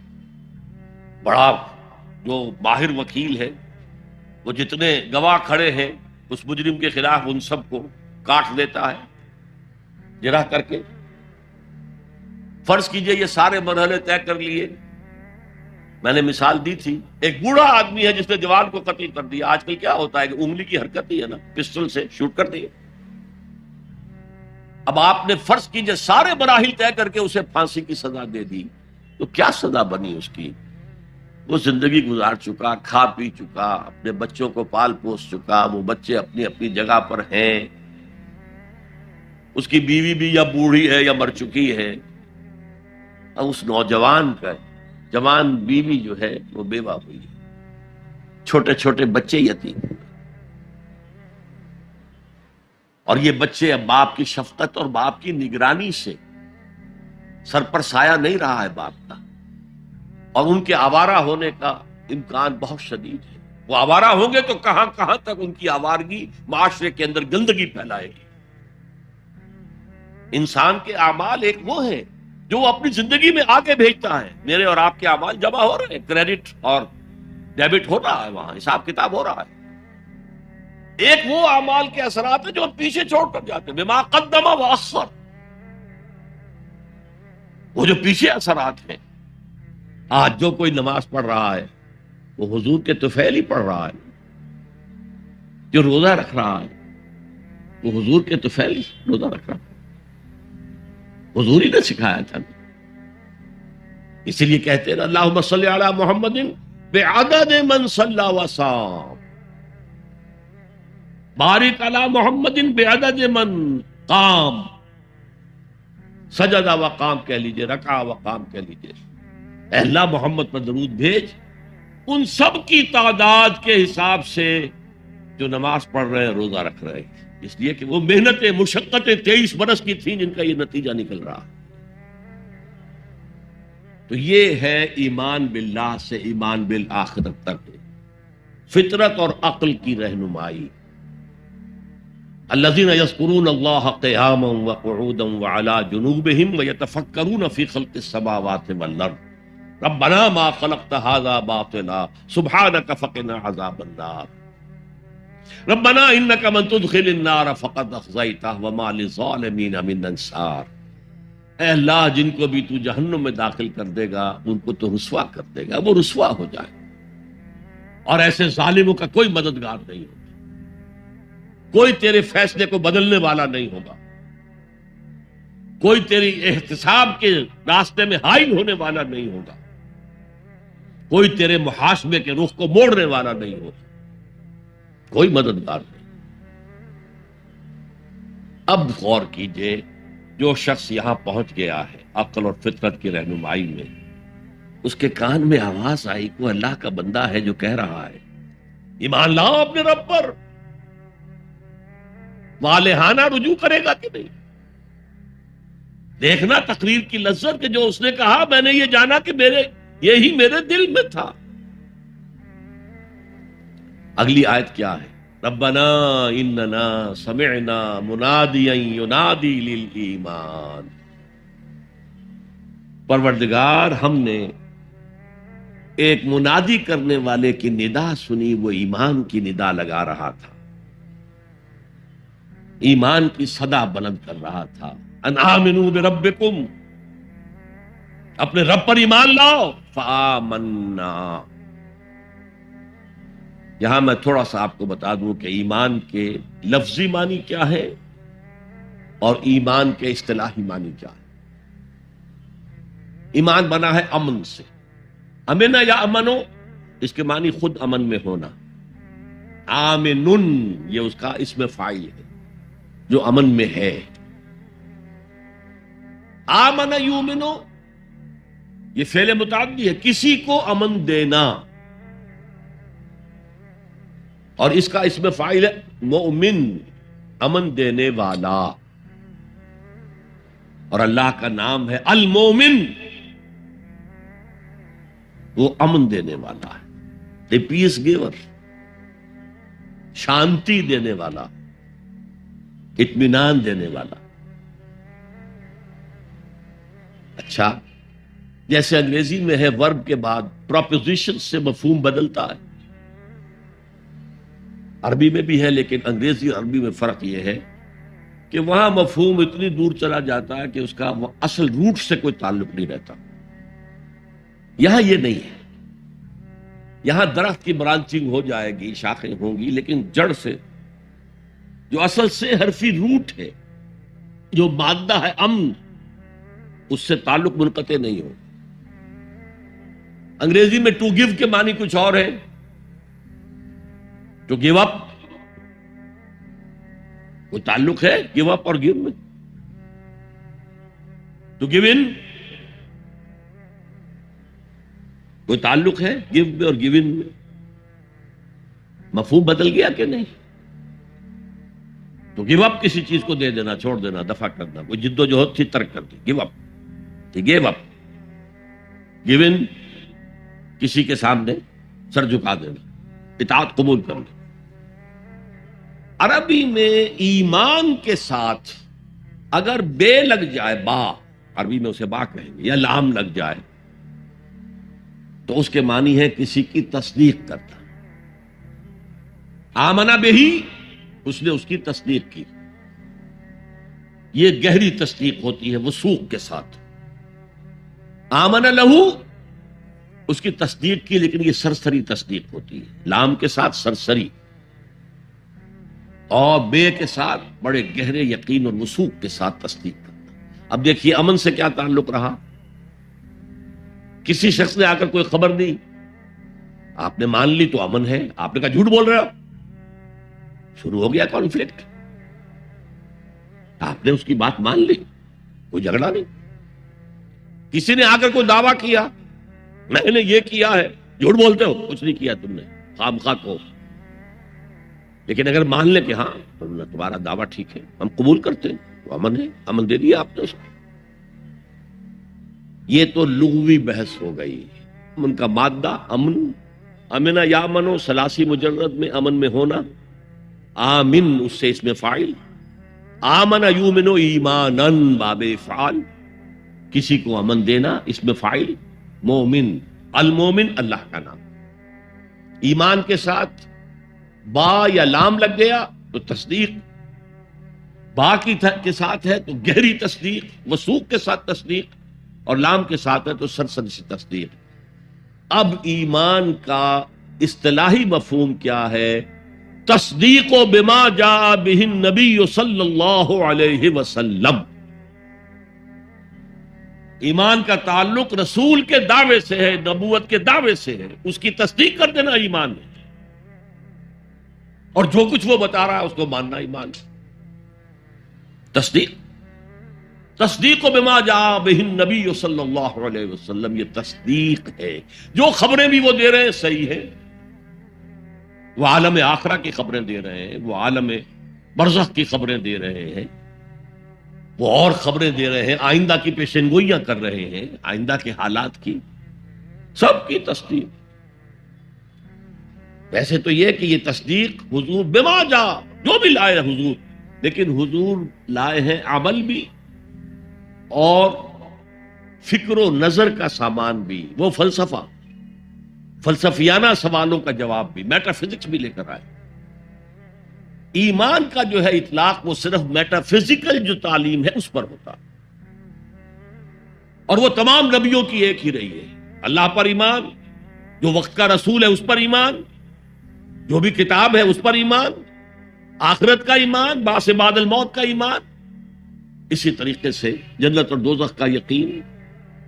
بڑا جو ماہر وکیل ہے وہ جتنے گواہ کھڑے ہیں اس مجرم کے خلاف ان سب کو کاٹ دیتا ہے جرح کر کے۔ فرض کیجئے یہ سارے مرحلے طے کر لیے، میں نے مثال دی تھی، ایک بوڑھا آدمی ہے جس نے جوان کو قتل کر دیا۔ آج کل کیا ہوتا ہے کہ انگلی کی حرکت ہی ہے نا، پسٹل سے شوٹ کر دیا۔ اب آپ نے فرض کیجئے سارے مراحل طے کر کے اسے پھانسی کی سزا دے دی، تو کیا سزا بنی اس کی؟ وہ زندگی گزار چکا، کھا پی چکا، اپنے بچوں کو پال پوس چکا، وہ بچے اپنی اپنی جگہ پر ہیں، اس کی بیوی بھی یا بوڑھی ہے یا مر چکی ہے، اور اس نوجوان کا جوان بیوی جو ہے وہ بیوہ ہوئی ہے، چھوٹے چھوٹے بچے یتیم، اور یہ بچے اب باپ کی شفقت اور باپ کی نگرانی سے سر پر سایہ نہیں رہا ہے باپ کا، اور ان کے آوارہ ہونے کا امکان بہت شدید ہے۔ وہ آوارہ ہوں گے تو کہاں کہاں تک ان کی آوارگی معاشرے کے اندر گندگی پھیلائے گی۔ انسان کے اعمال ایک وہ ہے جو وہ اپنی زندگی میں آگے بھیجتا ہے۔ میرے اور آپ کے اعمال جمع ہو رہے ہیں، کریڈٹ اور ڈیبٹ ہو رہا ہے، وہاں حساب کتاب ہو رہا ہے۔ ایک وہ اعمال کے اثرات ہیں جو ہم پیچھے چھوڑ کر جاتے ہیں، بما قدم واخر، وہ جو پیچھے اثرات ہیں۔ آج جو کوئی نماز پڑھ رہا ہے وہ حضور کے طفیل ہی پڑھ رہا ہے، جو روزہ رکھ رہا ہے وہ حضور کے طفیل ہی روزہ رکھ رہا ہے، حضور ہی نے سکھایا تھا۔ اسی لیے کہتے ہیں اللہم صلی علی محمد بعدد من صلی وصام، بارک علی محمد بعدد من قام، سجد و قام کہہ لیجئے، رکع و قام کہہ لیجئے۔ اے اللہ محمد پر درود بھیج ان سب کی تعداد کے حساب سے جو نماز پڑھ رہے ہیں، روزہ رکھ رہے ہیں، اس لیے کہ وہ محنتیں مشقتیں 23 برس کی تھیں جن کا یہ نتیجہ نکل رہا۔ تو یہ ہے ایمان باللہ سے ایمان بالآخرت تک فطرت اور عقل کی رہنمائی۔ الذین یذکرون اللہ قیاما وقعودا وعلی جنوبہم ویتفکرون فی خلق السماوات والارض ربنا ما خلقت هذا باطلا سبحانك فقنا عذاب النار ربنا انك من تدخل النار فقد اخزيته وما للظالمين من انصار۔ اے اللہ جن کو بھی تو جہنم میں داخل کر دے گا ان کو تو رسوا کر دے گا، وہ رسوا ہو جائے، اور ایسے ظالموں کا کوئی مددگار نہیں ہوگا، کوئی تیرے فیصلے کو بدلنے والا نہیں ہوگا، کوئی تیری احتساب کے راستے میں حائل ہونے والا نہیں ہوگا، کوئی تیرے محاسبے کے رخ کو موڑنے والا نہیں ہوگا، کوئی مددگار نہیں۔ اب غور کیجئے، جو شخص یہاں پہنچ گیا ہے عقل اور فطرت کی رہنمائی میں، اس کے کان میں آواز آئی، کوئی اللہ کا بندہ ہے جو کہہ رہا ہے ایمان لاؤ اپنے رب پر، والہانہ رجوع کرے گا کہ نہیں؟ دیکھنا تقریر کی لذت کہ جو اس نے کہا میں نے یہ جانا کہ یہی میرے دل میں تھا، اگلی آیت کیا ہے؟ ربنا اننا سمعنا منادیا ینادی للایمان، پروردگار ہم نے ایک منادی کرنے والے کی ندا سنی، وہ ایمان کی ندا لگا رہا تھا، ایمان کی صدا بلند کر رہا تھا، ان آمنوا بربکم، اپنے رب پر ایمان لاؤ، فآمنا۔ یہاں میں تھوڑا سا آپ کو بتا دوں کہ ایمان کے لفظی معنی کیا ہے اور ایمان کے اصطلاحی معنی کیا ہے۔ ایمان بنا ہے امن سے، امن یا امنو، اس کے معنی خود امن میں ہونا، آمنن یہ اس کا اسم فاعل ہے جو امن میں ہے۔ آمن یومنو یہ فعل متعدی ہے، کسی کو امن دینا، اور اس کا اسم فاعل ہے مؤمن، امن دینے والا، اور اللہ کا نام ہے المومن، وہ امن دینے والا ہے، پیس گیور، شانتی دینے والا، اطمینان دینے والا۔ اچھا، جیسے انگریزی میں ہے ورب کے بعد پروپوزیشن سے مفہوم بدلتا ہے، عربی میں بھی ہے، لیکن انگریزی اور عربی میں فرق یہ ہے کہ وہاں مفہوم اتنی دور چلا جاتا ہے کہ اس کا اصل روٹ سے کوئی تعلق نہیں رہتا۔ یہاں یہ نہیں ہے، یہاں درخت کی برانچنگ ہو جائے گی، شاخیں ہوں گی، لیکن جڑ سے جو اصل سے حرفی روٹ ہے، جو مادہ ہے امن، اس سے تعلق منقطع نہیں ہو۔ انگریزی میں ٹو گیو کے معنی کچھ اور ہے، ٹو گیو اپ، کوئی تعلق ہے گیو اپ اور گیو میں؟ ٹو گیو ان کوئی تعلق ہے گیو میں اور گیو ان میں؟ مفہوم بدل گیا کہ نہیں؟ تو گیو اپ کسی چیز کو دے دینا، چھوڑ دینا، دفع کرنا، کوئی جد و جہد تھی ترک کر دی، give up, give up. Give in کسی کے سامنے سر جھکا دینا، اطاعت قبول کرنا۔ عربی میں ایمان کے ساتھ اگر بے لگ جائے، با، عربی میں اسے با کہیں گے، یا لام لگ جائے، تو اس کے معنی ہے کسی کی تصدیق کرنا۔ آمنا بہی، اس نے اس کی تصدیق کی، یہ گہری تصدیق ہوتی ہے وثوق کے ساتھ۔ آمن لہو، اس کی تصدیق کی، لیکن یہ سرسری تصدیق ہوتی ہے، لام کے ساتھ سرسری، اور بے کے ساتھ بڑے گہرے یقین اور وثوق کے ساتھ تصدیق کرنا۔ اب دیکھیے امن سے کیا تعلق رہا؟ کسی شخص نے آ کر کوئی خبر دی، آپ نے مان لی تو امن ہے، آپ نے کہا جھوٹ بول رہے ہو، شروع ہو گیا کانفلکٹ۔ آپ نے اس کی بات مان لی، کوئی جھگڑا نہیں۔ کسی نے آ کر کوئی دعویٰ کیا، میں نے یہ کیا ہے، جھوٹ بولتے ہو، کچھ نہیں کیا تم نے، خام خواہ کو۔ لیکن اگر مان لے کہ ہاں تمہارا دعویٰ ٹھیک ہے، ہم قبول کرتے ہیں، تو امن ہے، امن دے دیا آپ نے اس کو۔ یہ تو لغوی بحث ہو گئی۔ امن کا مادہ امن، امنا یا امنو، ثلاثی مجرد میں امن میں ہونا، آمن اس سے اس میں فاعل، آمن یومنو ایمانن باب فعال، کسی کو امن دینا، اس میں فاعل مومن، المومن اللہ کا نام۔ ایمان کے ساتھ با یا لام لگ گیا تو تصدیق، با کے ساتھ ہے تو گہری تصدیق، وثوق کے ساتھ تصدیق، اور لام کے ساتھ ہے تو سرسری سی تصدیق۔ اب ایمان کا اصطلاحی مفہوم کیا ہے؟ تصدیق بما جاء بہ النبی صلی اللہ علیہ وسلم۔ ایمان کا تعلق رسول کے دعوے سے ہے، نبوت کے دعوے سے ہے، اس کی تصدیق کر دینا ایمان ہے، اور جو کچھ وہ بتا رہا ہے اس کو ماننا ایمان ہے۔ تصدیق بما جاء بہ النبی صلی اللہ علیہ وسلم، یہ تصدیق ہے۔ جو خبریں بھی وہ دے رہے ہیں صحیح ہے، وہ عالم آخرہ کی خبریں دے رہے ہیں، وہ عالم برزخ کی خبریں دے رہے ہیں، وہ اور خبریں دے رہے ہیں، آئندہ کی پیشن گوئیاں کر رہے ہیں، آئندہ کے حالات کی، سب کی تصدیق۔ ویسے تو یہ کہ یہ تصدیق حضور بما جا، جو بھی لائے حضور، لیکن حضور لائے ہیں عمل بھی اور فکر و نظر کا سامان بھی، وہ فلسفیانہ سوالوں کا جواب بھی، میٹا فزکس بھی لے کر آئے۔ ایمان کا جو ہے اطلاق وہ صرف میٹا فزیکل جو تعلیم ہے اس پر ہوتا، اور وہ تمام نبیوں کی ایک ہی رہی ہے۔ اللہ پر ایمان، جو وقت کا رسول ہے اس پر ایمان، جو بھی کتاب ہے اس پر ایمان، آخرت کا ایمان، بعث بعد الموت کا ایمان، اسی طریقے سے جنت اور دوزخ کا یقین،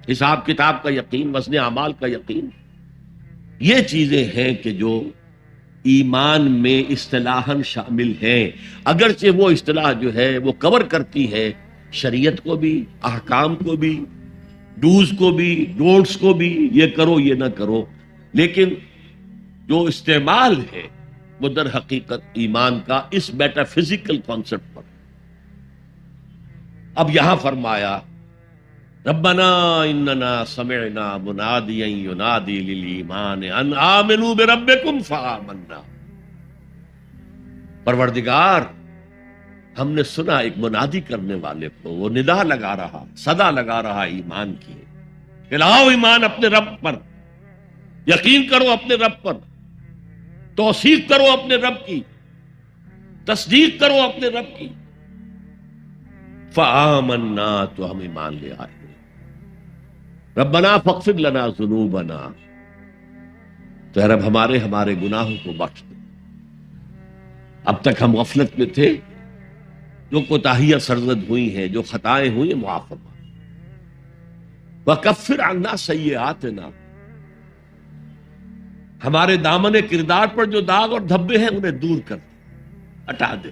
حساب کتاب کا یقین، وزن اعمال کا یقین۔ یہ چیزیں ہیں کہ جو ایمان میں اصطلاحاً شامل ہیں، اگرچہ وہ اصطلاح جو ہے وہ کور کرتی ہے شریعت کو بھی، احکام کو بھی، ڈوز کو بھی، ڈونٹس کو بھی، یہ کرو یہ نہ کرو، لیکن جو استعمال ہے وہ در حقیقت ایمان کا اس میٹا فزیکل کانسیپٹ پر۔ اب یہاں فرمایا ربنا اننا سمعنا منادیا ینادی للایمان ان آمنوا بربکم فآمنا۔ پروردگار، ہم نے سنا ایک منادی کرنے والے کو، وہ ندا لگا رہا، صدا لگا رہا ایمان کی، کہ لاؤ ایمان اپنے رب پر، یقین کرو اپنے رب پر، توثیق کرو اپنے رب کی، تصدیق کرو اپنے رب کی۔ فآمنا، تو ہم ایمان لے آئے۔ ربنا فاغفر لنا ذنوبنا، تو اے رب ہمارے گناہوں کو بخش دے، اب تک ہم غفلت میں تھے، جو کوتاہیاں سرزد ہوئی ہیں، جو خطائیں ہوئی ہیں، معاف فرما۔ وکفر عنا سیئاتنا، ہمارے دامن کردار پر جو داغ اور دھبے ہیں انہیں دور کر دے، ہٹا دے،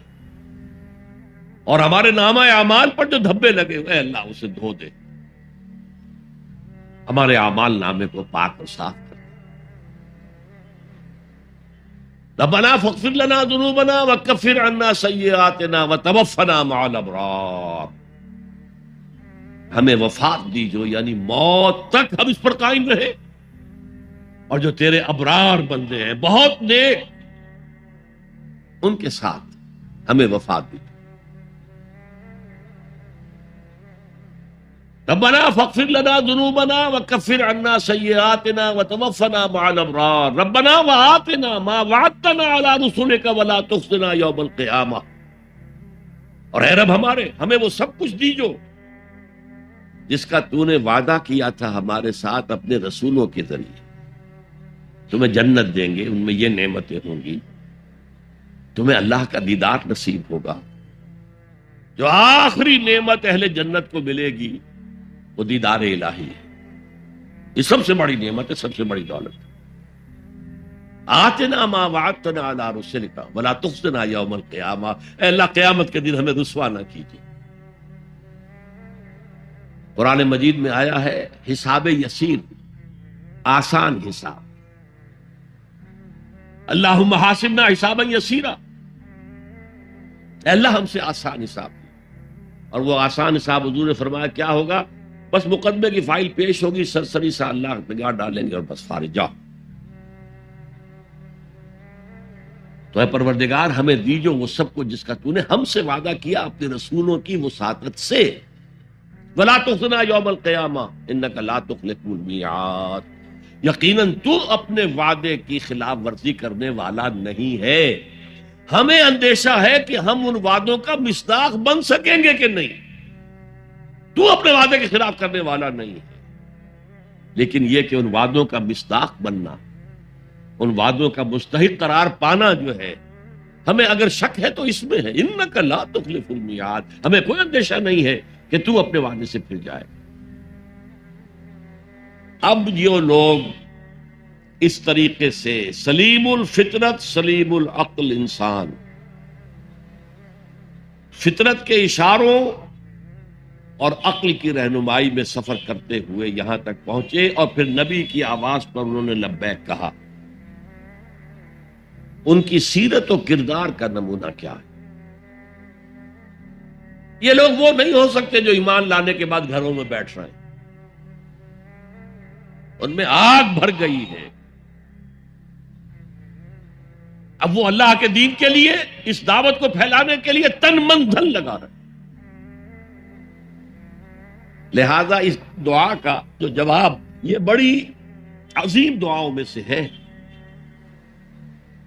اور ہمارے نامہ اعمال پر جو دھبے لگے ہوئے اللہ اسے دھو دے، ہمارے اعمال نامے کو پاک اور صاف کر دے۔ ربنا فاغفر لنا ذنوبنا وکفر عنا سیئاتنا وتوفنا مع الابرار، ہمیں وفات دی جو، یعنی موت تک ہم اس پر قائم رہے، اور جو تیرے ابرار بندے ہیں بہت نیک، ان کے ساتھ ہمیں وفات دی۔ ربنا فاغفر لنا ذنوبنا وكفر عنا سيئاتنا وتوفنا مع الابرار ربنا وآتنا ما وعدتنا على رسلك ولا تخزنا يوم القيامة، اور اے رب ہمیں وہ سب کچھ دیجو جس کا تو نے وعدہ کیا تھا ہمارے ساتھ اپنے رسولوں کے ذریعے، تمہیں جنت دیں گے، ان میں یہ نعمتیں ہوں گی، تمہیں اللہ کا دیدار نصیب ہوگا۔ جو آخری نعمت اہل جنت کو ملے گی وہ دیدار الہی ہے، یہ سب سے بڑی نعمت ہے، سب سے بڑی دولت ہے۔ آتنا ما وعدتنا علی رسلک ولا تخزنا یوم القیامہ، اے اللہ قیامت کے دن ہمیں رسوا نہ کیجیے۔ قرآن مجید میں آیا ہے حساب یسیر، آسان حساب، اللہم حاسبنا حسابا یسیرا، اے اللہ ہم سے آسان حساب، اور وہ آسان حساب حضور نے فرمایا کیا ہوگا؟ بس مقدمے کی فائل پیش ہوگی، سرسری سا اللہ نگاہ ڈالیں گے اور بس فارغ جاؤ۔ تو اے پروردگار ہمیں دیجو وہ سب کچھ جس کا تو نے ہم سے وعدہ کیا اپنے رسولوں کی وساطت سے۔ ولا تخزنا یوم القیامہ انک لا تخلف المیعاد، یقیناً تو اپنے وعدے کی خلاف ورزی کرنے والا نہیں ہے۔ ہمیں اندیشہ ہے کہ ہم ان وعدوں کا مصداق بن سکیں گے کہ نہیں، تو اپنے وعدے کے خلاف کرنے والا نہیں ہے، لیکن یہ کہ ان وعدوں کا مصداق بننا، ان وعدوں کا مستحق قرار پانا جو ہے، ہمیں اگر شک ہے تو اس میں ہے، انک لا تخلف المیعاد، ہمیں کوئی اندیشہ نہیں ہے کہ تو اپنے وعدے سے پھر جائے۔ اب یہ لوگ اس طریقے سے سلیم الفطرت سلیم العقل انسان، فطرت کے اشاروں اور عقل کی رہنمائی میں سفر کرتے ہوئے یہاں تک پہنچے، اور پھر نبی کی آواز پر انہوں نے لبیک کہا۔ ان کی سیرت و کردار کا نمونہ کیا ہے؟ یہ لوگ وہ نہیں ہو سکتے جو ایمان لانے کے بعد گھروں میں بیٹھ رہے ہیں، ان میں آگ بھر گئی ہے، اب وہ اللہ کے دین کے لیے اس دعوت کو پھیلانے کے لیے تن من دھن لگا رہے. لہذا اس دعا کا جو جواب یہ بڑی عظیم دعاؤں میں سے ہے،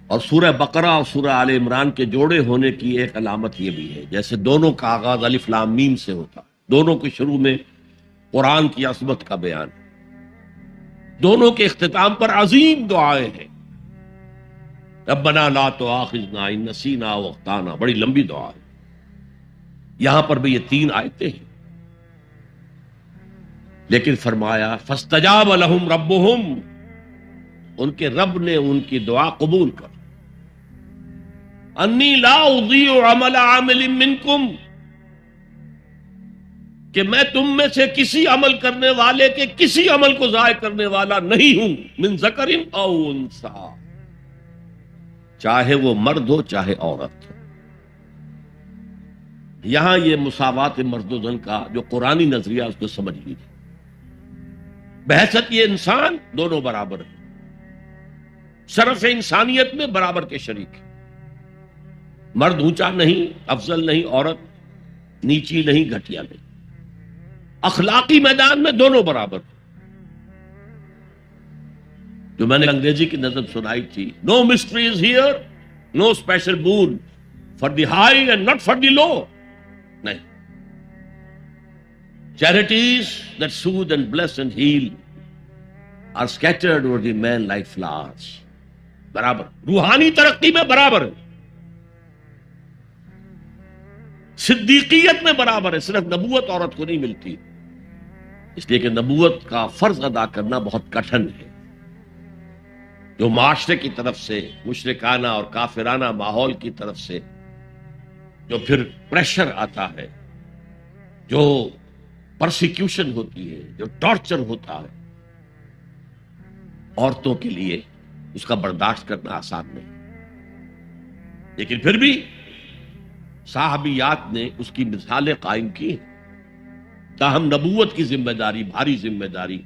اور سورہ بقرہ اور سورہ آل عمران کے جوڑے ہونے کی ایک علامت یہ بھی ہے، جیسے دونوں کا آغاز الف لام میم سے ہوتا، دونوں کے شروع میں قرآن کی عظمت کا بیان، دونوں کے اختتام پر عظیم دعائیں ہیں. ربنا لا تؤاخذنا ان نسینا او اخطانا، بڑی لمبی دعا ہے. یہاں پر بھی یہ 3 آیتیں ہیں، لیکن فرمایا فاستجاب لهم ربهم، ان کے رب نے ان کی دعا قبول کر. انی لا اضیع عمل عامل منکم، کہ میں تم میں سے کسی عمل کرنے والے کے کسی عمل کو ضائع کرنے والا نہیں ہوں. من ذکر او انثی، چاہے وہ مرد ہو چاہے عورت ہو. یہاں یہ مساوات مرد و زن کا جو قرآنی نظریہ اس کو سمجھ لیجیے. بحثت یہ انسان دونوں برابر ہیں، شرف انسانیت میں برابر کے شریک ہیں. مرد اونچا نہیں، افضل نہیں، عورت نیچی نہیں، گھٹیا نہیں. اخلاقی میدان میں دونوں برابر ہیں. جو میں نے انگریزی کی نظم سنائی تھی، no mysteries here, no special boon for the high and not for the low. نہیں، charities that soothe and bless and heal are scattered over the man like flowers. برابر، روحانی ترقی میں برابر ہے، صدیقیت میں برابر ہے. صرف نبوت عورت کو نہیں ملتی، اس لیے کہ نبوت کا فرض ادا کرنا بہت کٹھن ہے. جو معاشرے کی طرف سے مشرکانہ اور کافرانہ ماحول کی طرف سے جو پھر پریشر آتا ہے، جو پرسیکیوشن ہوتی ہے، جو ٹارچر ہوتا ہے، عورتوں کے لیے اس کا برداشت کرنا آسان نہیں. لیکن پھر بھی صحابیات نے اس کی مثالیں قائم کی ہیں. تاہم نبوت کی ذمہ داری، بھاری ذمہ داری،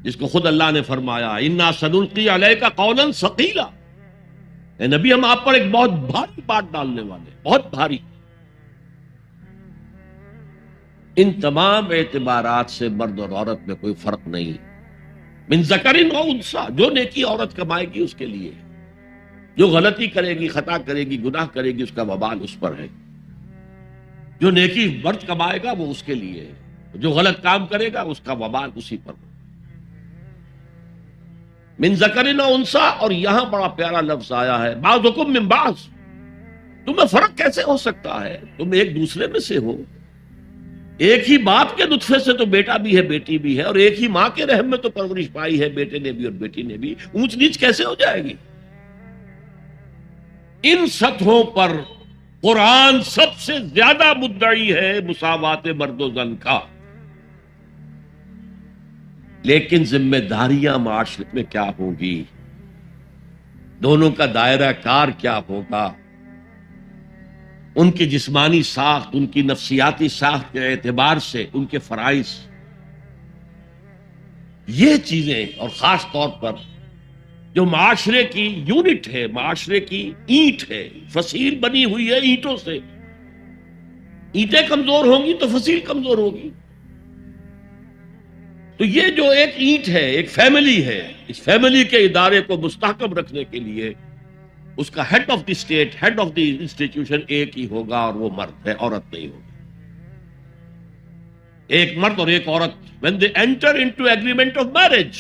جس کو خود اللہ نے فرمایا انا سنلقی علیک قولا ثقیلا، اے نبی ہم آپ پر ایک بہت بھاری بات ڈالنے والے، بہت بھاری. ان تمام اعتبارات سے مرد اور عورت میں کوئی فرق نہیں. من ذکر و انثی، جو نیکی عورت کمائے گی اس کے لیے، جو غلطی کرے گی، خطا کرے گی، گناہ کرے گی، اس کا وبال اس پر ہے. جو نیکی مرد کمائے گا وہ اس کے لیے ہے، جو غلط کام کرے گا اس کا وبال اسی پر ہے. من ذکر و انثی، اور یہاں بڑا پیارا لفظ آیا ہے بعضکم من بعض. تمہیں فرق کیسے ہو سکتا ہے؟ تم ایک دوسرے میں سے ہو. ایک ہی باپ کے نطفے سے تو بیٹا بھی ہے، بیٹی بھی ہے، اور ایک ہی ماں کے رحم میں تو پرورش پائی ہے، بیٹے نے بھی اور بیٹی نے بھی. اونچ نیچ کیسے ہو جائے گی؟ ان سطحوں پر قرآن سب سے زیادہ مدعی ہے مساوات مرد و زن کا. لیکن ذمہ داریاں معاشرے میں کیا ہوں گی، دونوں کا دائرہ کار کیا ہوگا، ان کی جسمانی ساخت، ان کی نفسیاتی ساخت کے اعتبار سے ان کے فرائض، یہ چیزیں، اور خاص طور پر جو معاشرے کی یونٹ ہے، معاشرے کی اینٹ ہے، فصیل بنی ہوئی ہے اینٹوں سے. اینٹیں کمزور ہوں گی تو فصیل کمزور ہوگی. تو یہ جو ایک اینٹ ہے، ایک فیملی ہے، اس فیملی کے ادارے کو مستحکم رکھنے کے لیے اس کا head of the state, head of the institution ایک ہی ہوگا، اور وہ مرد ہے، عورت نہیں ہوگی. ایک مرد اور ایک عورت when they enter into agreement of marriage،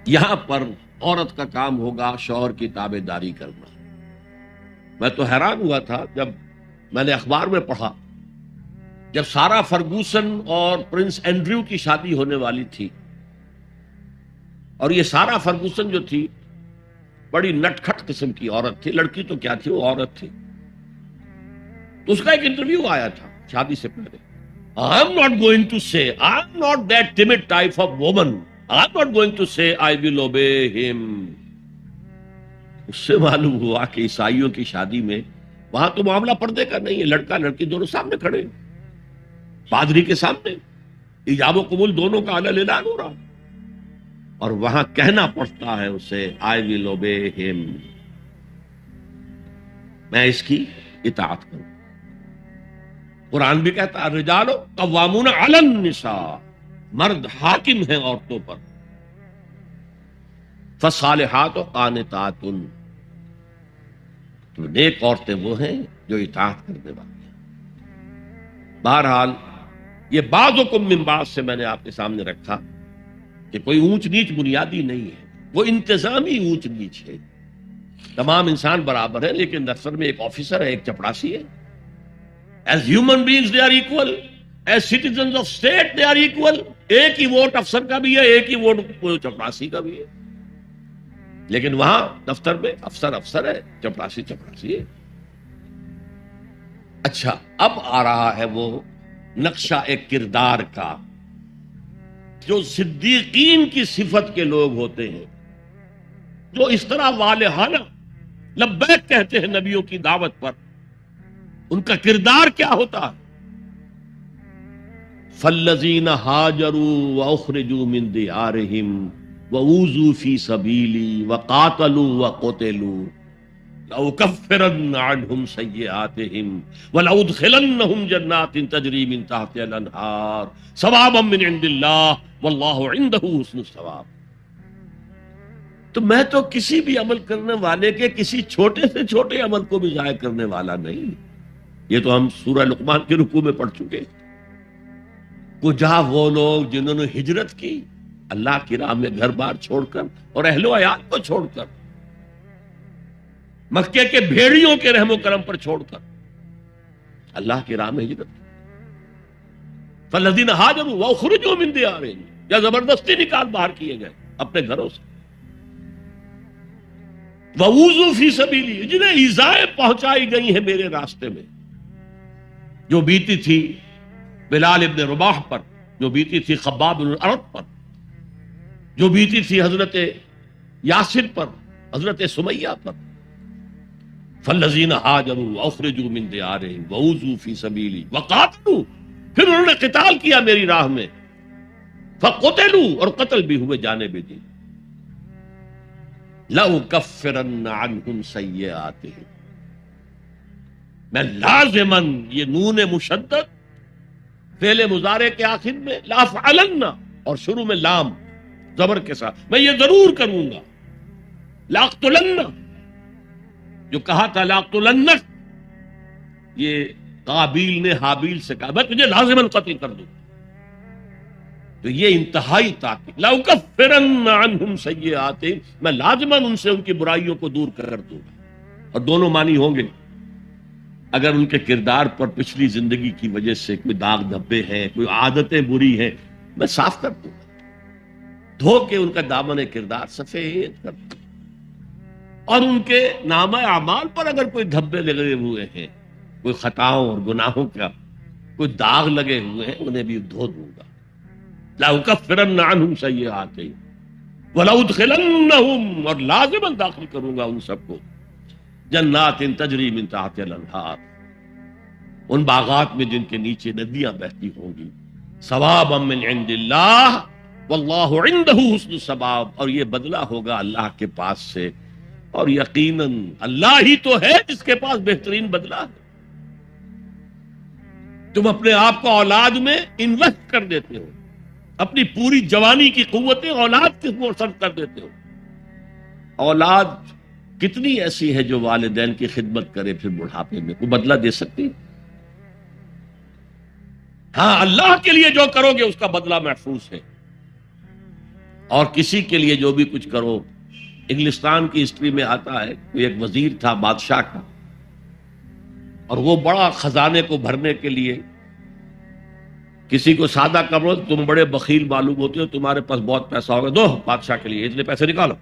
یہاں پر عورت کا کام ہوگا شوہر کی تابع داری کرنا. میں تو حیران ہوا تھا جب میں نے اخبار میں پڑھا، جب سارا فرگوسن اور پرنس اینڈریو کی شادی ہونے والی تھی، اور یہ سارا فرگوسن جو تھی بڑی نٹ کھٹ قسم کی عورت تھی، لڑکی تو کیا تھی، وہ عورت تھی. تو اس کا ایک انٹرویو آیا تھا شادی سے پہلے. I am not going to say, I am not that timid type of woman. I am not going to say I will obey him. اس سے معلوم ہوا کہ عیسائیوں کی شادی میں وہاں تو معاملہ پردے کا نہیں ہے، لڑکا لڑکی دونوں سامنے کھڑے، پادری کے سامنے ایجاب و قبول دونوں کا اعلان ہو رہا. اور وہاں کہنا پڑتا ہے اسے آئی ول اوبے ہم، میں اس کی اطاعت کروں. قرآن بھی کہتا ہے الرجال قوامون علی النساء، مرد حاکم ہیں عورتوں پر. فالصالحات قانتات، تو نیک عورتیں وہ ہیں جو اطاعت کرنے والی ہیں. بہرحال یہ بعضکم من بعض سے میں نے آپ کے سامنے رکھا کہ کوئی اونچ نیچ بنیادی نہیں ہے، وہ انتظامی اونچ نیچ ہے. تمام انسان برابر ہیں، لیکن دفتر میں ایک آفیسر ہے، ایک چپڑاسی ہے. As human beings they are equal, as citizens of state they are equal. ایک ہی ووٹ افسر کا بھی ہے، ایک ہی ووٹ چپڑاسی کا بھی ہے. لیکن وہاں دفتر میں افسر افسر ہے، چپڑاسی چپڑاسی ہے. اچھا، اب آ رہا ہے وہ نقشہ ایک کردار کا جو صدیقین کی صفت کے لوگ ہوتے ہیں، جو اس طرح والہانہ لبیک کہتے ہیں نبیوں کی دعوت پر. ان کا کردار کیا ہوتا ہے؟ فالذین ہاجروا واخرجوا من دیارہم وأوذوا فی سبیلی وقاتلوا وقتلوا لأکفرن عنہم سیئاتہم ولأدخلنہم جنات تجری من تحتہا الانہار ثوابا من عند اللہ واللہ عندہ حسن الثواب. تو میں تو کسی بھی عمل کرنے والے کے کسی چھوٹے سے چھوٹے عمل کو بھی ضائع کرنے والا نہیں. یہ تو ہم سورہ لقمان کے رکوع میں پڑھ چکے. کجا وہ لوگ جنہوں نے ہجرت کی اللہ کی راہ میں گھر بار چھوڑ کر اور اہل و عیال کو چھوڑ کر، مکے کے بھیڑیوں کے رحم و کرم پر چھوڑ کر اللہ کی راہ میں ہجرت. فالذین ہاجروا واخرجوا من دیارہم، یا زبردستی نکال باہر کیے گئے اپنے گھروں سے. وَأُوذُوا فِي سَبِيلِي، جنہیں ایذائیں پہنچائی گئی ہیں میرے راستے میں، جو بیتی تھی بلال ابن رباح پر، جو بیتی تھی خباب بن الارت پر، جو بیتی تھی حضرت یاسر پر، حضرت سمیہ پر. فالذین ہاجروا واخرجوا من دیارہم وأوذوا فی سبیلی وقاتلوا، پھر انہوں نے قتال کیا میری راہ میں، فقتلوا، اور قتل بھی ہوئے جانے بھی دی. لَأُكَفِّرَنَّ عَنْهُمْ سَيِّئَاتِهِمْ، میں لازماً، یہ نون مشدد فعل مضارع کے آخر میں لَأَفْعَلَنَّ اور شروع میں لام زبر کے ساتھ، میں یہ ضرور کروں گا. لَأَقْتُلَنَّ، جو کہا تھا لَأَقْتُلَنَّكَ، یہ قابیل نے حابیل سے کہا میں تجھے لازماً قتل کر دوں. تو یہ انتہائی تاکید، لَأُكَفِّرَنَّ عَنْهُمْ سَيِّئَاتِهِمْ، میں لازماً ان سے ان کی برائیوں کو دور کر دوں گا. اور دونوں معنی ہوں گے. اگر ان کے کردار پر پچھلی زندگی کی وجہ سے کوئی داغ دھبے ہیں، کوئی عادتیں بری ہیں، میں صاف کر دوں گا، دھو کے ان کا دامن کردار سفید کر دوں. اور ان کے نامہ اعمال پر اگر کوئی دھبے لگے ہوئے ہیں، کوئی خطاؤں اور گناہوں کا کوئی داغ لگے ہوئے ہیں، انہیں بھی دھو دوں گا. لَأُكَفِّرَنَّ عَنْهُمْ سَيِّئَاتِهِمْ وَلَأُدْخِلَنَّهُمْ، اور لازماً داخل کروں گا ان سب کو جنات تجری من تحتہا الانہار، ان باغات میں جن کے نیچے ندیاں بہتی ہوں گی. ثوابا من عند اللہ واللہ عندہ حسن الثواب، اور یہ بدلہ ہوگا اللہ کے پاس سے، اور یقیناً اللہ ہی تو ہے جس کے پاس بہترین بدلہ ہے. تم اپنے آپ کو اولاد میں انویسٹ کر دیتے ہو، اپنی پوری جوانی کی قوتیں اولاد کی طرف صرف کر دیتے ہو. اولاد کتنی ایسی ہے جو والدین کی خدمت کرے پھر بڑھاپے میں کوئی بدلہ دے سکتی؟ ہاں، اللہ کے لیے جو کرو گے اس کا بدلہ محفوظ ہے. اور کسی کے لیے جو بھی کچھ کرو، انگلستان کی ہسٹری میں آتا ہے کہ ایک وزیر تھا بادشاہ کا، اور وہ بڑا خزانے کو بھرنے کے لیے کسی کو سادہ کرو، تم بڑے بخیل معلوم ہوتے ہو، تمہارے پاس بہت پیسہ ہوگا، دو بادشاہ کے لیے اتنے پیسے نکالو.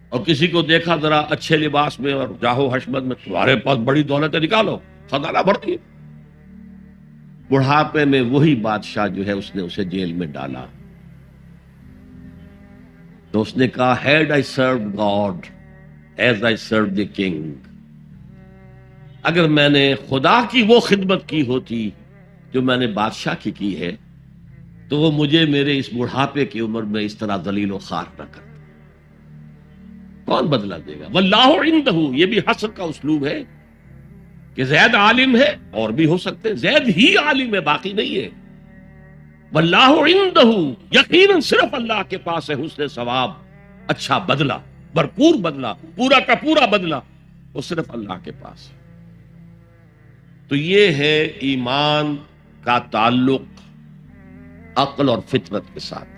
اور کسی کو دیکھا ذرا اچھے لباس میں اور جاہو حشمت میں، تمہارے پاس بڑی دولتیں نکالو، خزانہ بھر دیے. بڑھاپے میں وہی بادشاہ جو ہے اس نے اسے جیل میں ڈالا. تو اس نے کہا had I served God as I served the king، اگر میں نے خدا کی وہ خدمت کی ہوتی جو میں نے بادشاہ کی ہے، تو وہ مجھے میرے اس بڑھاپے کی عمر میں اس طرح ذلیل و خوار نہ کر. کون بدلہ دے گا؟ واللہ عندہ، یہ بھی حسر کا اسلوب ہے کہ زید عالم ہے، اور بھی ہو سکتے زید ہی عالم ہے، باقی نہیں ہے. واللہ عندہ، یقیناً صرف اللہ کے پاس ہے حسن ثواب، اچھا بدلہ، بھرپور بدلہ، پورا کا پورا بدلہ، وہ صرف اللہ کے پاس ہے. تو یہ ہے ایمان کا تعلق عقل اور فطرت کے ساتھ.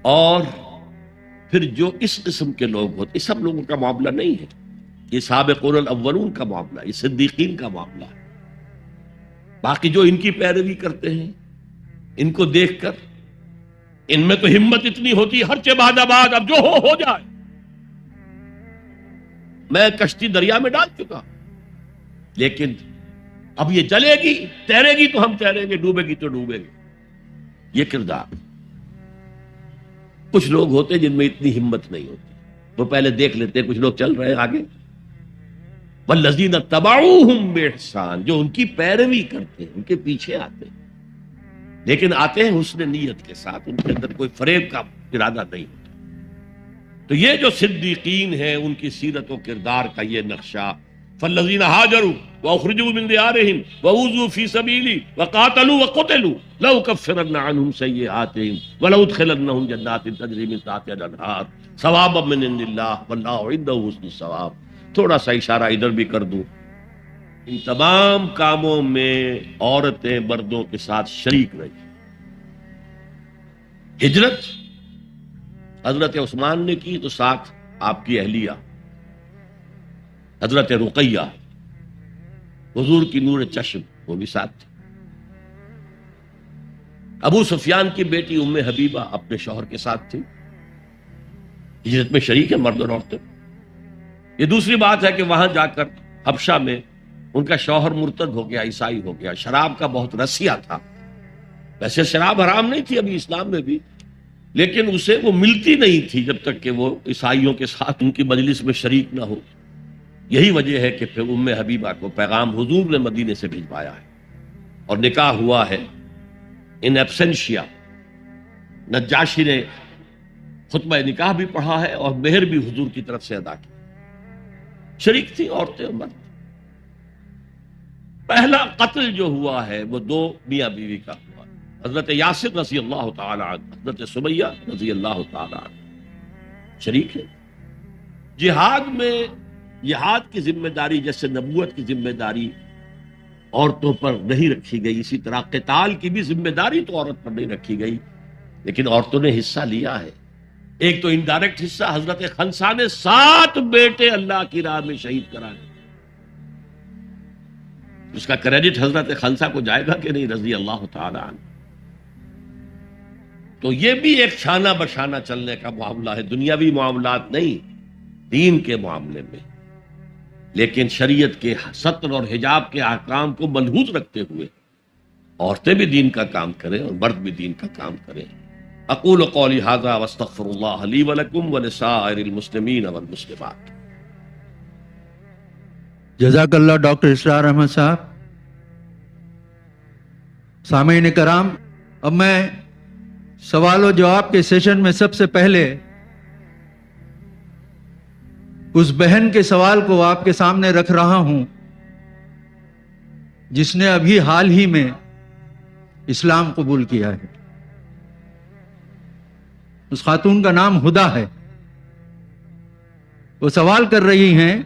اور پھر جو اس قسم کے لوگ ہوتے، یہ سب لوگوں کا معاملہ نہیں ہے، یہ سابقون الاولون کا معاملہ، یہ صدیقین کا معاملہ ہے. باقی جو ان کی پیروی کرتے ہیں، ان کو دیکھ کر ان میں تو ہمت اتنی ہوتی ہے، ہر چباد آباد اب جو ہو جائے. میں کشتی دریا میں ڈال چکا، لیکن اب یہ چلے گی، تیرے گی تو ہم تیریں گے، ڈوبے گی تو ڈوبیں گے. یہ کردار. کچھ لوگ ہوتے جن میں اتنی ہمت نہیں ہوتی، وہ پہلے دیکھ لیتے ہیں کچھ لوگ چل رہے ہیں آگے، والذین تبعوہم بإحسان، جو ان کی پیروی کرتے ہیں، ان کے پیچھے آتے ہیں، لیکن آتے ہیں حسن نیت کے ساتھ، ان کے اندر کوئی فریب کا ارادہ نہیں ہوتا. تو یہ جو صدیقین ہیں، ان کی سیرت و کردار کا یہ نقشہ، فالذین ہاجروا واخرجوا من دیارہم واوذوا فی سبیلی وقاتلوا وقتلوا لأکفرن عنہم سیئاتہم ولأدخلنہم جنات تجری من تحتہا الانہار ثوابا من عند اللہ واللہ عندہ حسن الثواب. تھوڑا سا اشارہ ادھر بھی کر دوں، ان تمام کاموں میں عورتیں مردوں کے ساتھ شریک رہی. ہجرت حضرت عثمان نے کی تو ساتھ آپ کی اہلیہ حضرت رقیہ، حضور کی نور چشم، وہ بھی ساتھ تھی. ابو سفیان کی بیٹی ام حبیبہ اپنے شوہر کے ساتھ تھی، ہجرت میں شریک ہے مرد اور عورتیں. یہ دوسری بات ہے کہ وہاں جا کر حبشہ میں ان کا شوہر مرتد ہو گیا، عیسائی ہو گیا، شراب کا بہت رسیا تھا. ویسے شراب حرام نہیں تھی ابھی اسلام میں بھی، لیکن اسے وہ ملتی نہیں تھی جب تک کہ وہ عیسائیوں کے ساتھ ان کی مجلس میں شریک نہ ہو. یہی وجہ ہے کہ پھر ام حبیبہ کو پیغام حضور نے مدینے سے بھجوایا ہے، اور نکاح ہوا ہے ان ایبسنشیا. نجاشی نے خطبہ نکاح بھی پڑھا ہے اور مہر بھی حضور کی طرف سے ادا کی. شریک تھی عورتیں اور مرد. پہلا قتل جو ہوا ہے وہ دو میاں بیوی کا ہوا، حضرت یاسر رضی اللہ تعالی عنہ، حضرت سمیہ رضی اللہ تعالی عنہ شریک ہے. جہاد میں جہاد کی ذمہ داری جیسے نبوت کی ذمہ داری عورتوں پر نہیں رکھی گئی، اسی طرح قتال کی بھی ذمہ داری تو عورت پر نہیں رکھی گئی، لیکن عورتوں نے حصہ لیا ہے. ایک تو انڈائریکٹ حصہ، حضرت خنسا نے 7 بیٹے اللہ کی راہ میں شہید کرائے. اس کا کریڈٹ حضرت خنسا کو جائے گا کہ نہیں، رضی اللہ تعالی عنہ. تو یہ بھی ایک شانہ بشانہ چلنے کا معاملہ ہے، دنیاوی معاملات نہیں، دین کے معاملے میں. لیکن شریعت کے ستر اور حجاب کے احکام کو ملحوظ رکھتے ہوئے عورتیں بھی دین کا کام کریں اور مرد بھی دین کا کام کریں. اقول قولی ھذا واستغفر اللہ لی ولکم ولسائر المسلمین والمسلمات. جزاک اللہ ڈاکٹر اسرار احمد صاحب. سامعین کرام، اب میں سوال و جواب کے سیشن میں سب سے پہلے اس بہن کے سوال کو آپ کے سامنے رکھ رہا ہوں جس نے ابھی حال ہی میں اسلام قبول کیا ہے. اس خاتون کا نام ہدا ہے. وہ سوال کر رہی ہیں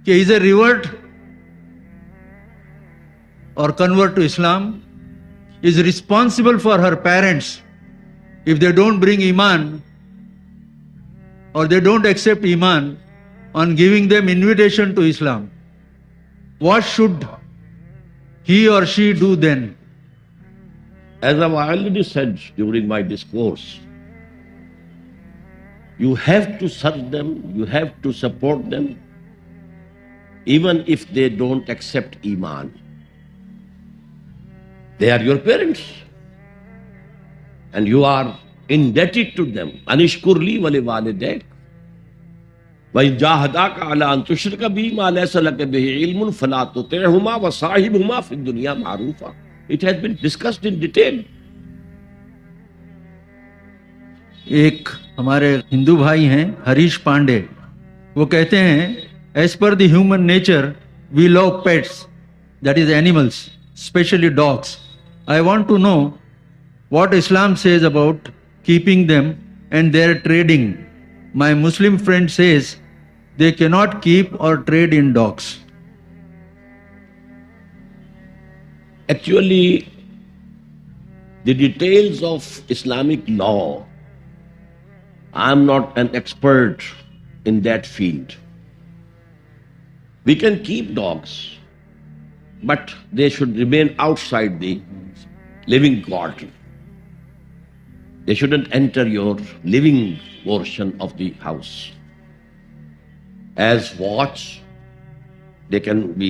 کہ از اے ریورٹ اور convert to Islam is responsible for her parents if they don't bring Iman or they don't accept Iman on giving them invitation to Islam. What should he or she do then? As I've already said during my discourse, you have to serve them, you have to support them, even if they don't accept Iman. They are your parents and you are indebted to them. Anishkur li wali walidayk. وَإِن جَاهَدَاكَ عَلَىٰ أَن تُشْرِكَ بِي مَا لَيْسَ لَكَ بِهِ عِلْمٌ فَلَا تُطِعْهُمَا وَصَاحِبْهُمَا فِي الدُّنْيَا مَعْرُوفًا. It has been discussed in detail. ایک ہمارے ہندو بھائی ہیں ہریش پانڈے، وہ کہتے ہیں as per the human nature we love pets, that is animals, especially dogs. I want to know what Islam says about keeping them and their trading. My Muslim friend says they cannot keep or trade in dogs. Actually, the details of Islamic law, I am not an expert in that field. We can keep dogs, but they should remain outside the living quarter. They shouldn't enter your living portion of the house. As watch, they can be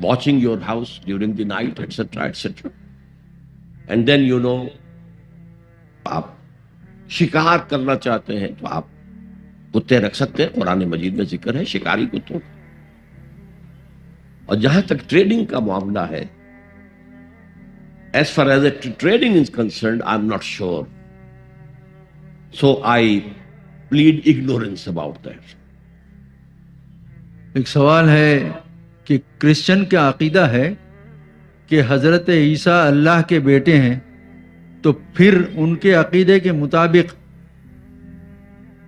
watching your house during the night, etc., etc. And then آپ شکار کرنا چاہتے ہیں تو آپ کتے رکھ سکتے ہیں، قرآن مجید میں ذکر ہے شکاری کتوں. اور جہاں تک ٹریڈنگ کا معاملہ ہے، as far as trading is concerned, I'm not sure. So I plead ignorance about that. ایک سوال ہے کہ کرسچن کا عقیدہ ہے کہ حضرت عیسیٰ اللہ کے بیٹے ہیں، تو پھر ان کے عقیدے کے مطابق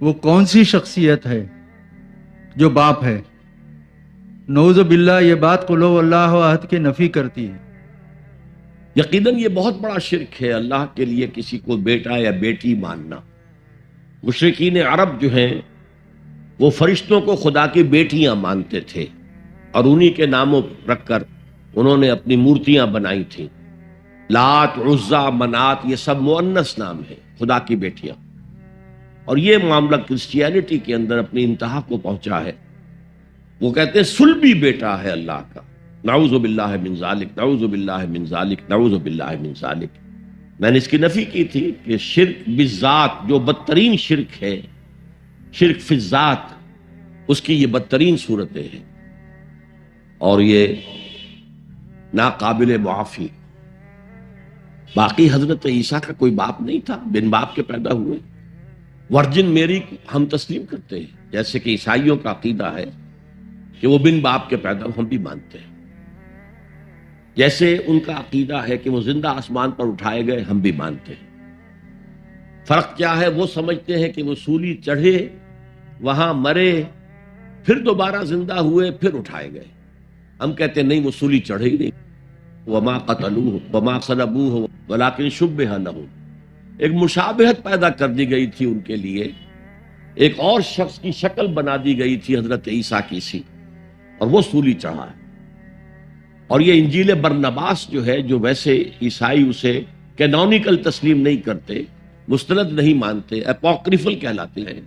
وہ کون سی شخصیت ہے جو باپ ہے؟ نعوذ باللہ، یہ بات قل هو اللہ احد کی نفی کرتی ہے. یقیناً یہ بہت بڑا شرک ہے اللہ کے لیے کسی کو بیٹا یا بیٹی ماننا. مشرکین عرب جو ہیں وہ فرشتوں کو خدا کی بیٹیاں مانتے تھے، اور انہی کے ناموں رکھ کر انہوں نے اپنی مورتیاں بنائی تھیں. لات، عزا، منات، یہ سب مؤنث نام ہیں، خدا کی بیٹیاں. اور یہ معاملہ کرسچینٹی کے اندر اپنی انتہا کو پہنچا ہے. وہ کہتے ہیں صلبی بیٹا ہے اللہ کا. نعوذ باللہ من ذالک، نعوذ باللہ من ذالک، نعوذ باللہ من ذالک. میں نے اس کی نفی کی تھی کہ شرک بالذات جو بدترین شرک ہے، شرک فی الذات، اس کی یہ بدترین صورتیں ہیں اور یہ ناقابل معافی. باقی حضرت عیسیٰ کا کوئی باپ نہیں تھا، بن باپ کے پیدا ہوئے. ورجن میری ہم تسلیم کرتے ہیں، جیسے کہ عیسائیوں کا عقیدہ ہے کہ وہ بن باپ کے پیدا، ہم بھی مانتے ہیں. جیسے ان کا عقیدہ ہے کہ وہ زندہ آسمان پر اٹھائے گئے، ہم بھی مانتے ہیں. فرق کیا ہے؟ وہ سمجھتے ہیں کہ وہ سولی چڑھے، وہاں مرے، پھر دوبارہ زندہ ہوئے، پھر اٹھائے گئے. ہم کہتے ہیں نہیں، وہ سولی چڑھے ہی نہیں. وما قتلوہ وما صلبوہ ولکن شبہ لہم. ایک مشابہت پیدا کر دی گئی تھی ان کے لیے، ایک اور شخص کی شکل بنا دی گئی تھی حضرت عیسیٰ کی سی، اور وہ سولی چڑھا ہے. اور یہ انجیل برنباس جو ہے، جو ویسے عیسائی اسے کینونیکل تسلیم نہیں کرتے، مستند نہیں مانتے، اپوکریفل کہلاتے ہیں.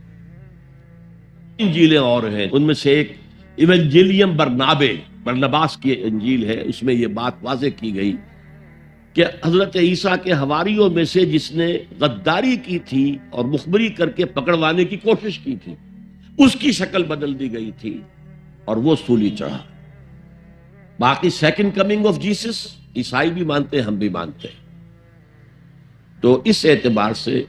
انجیلیں اور ہیں، ان میں سے ایک ایونجیلیم برنباس کی انجیل ہے. اس میں یہ بات واضح کی گئی کہ حضرت عیسیٰ کے حواریوں میں سے جس نے غداری کی تھی اور مخبری کر کے پکڑوانے کی کوشش کی تھی، اس کی شکل بدل دی گئی تھی اور وہ سولی چڑھا. باقی سیکنڈ کمنگ آف جیسس عیسائی بھی مانتے ہیں، ہم بھی مانتے ہیں. تو اس اعتبار سے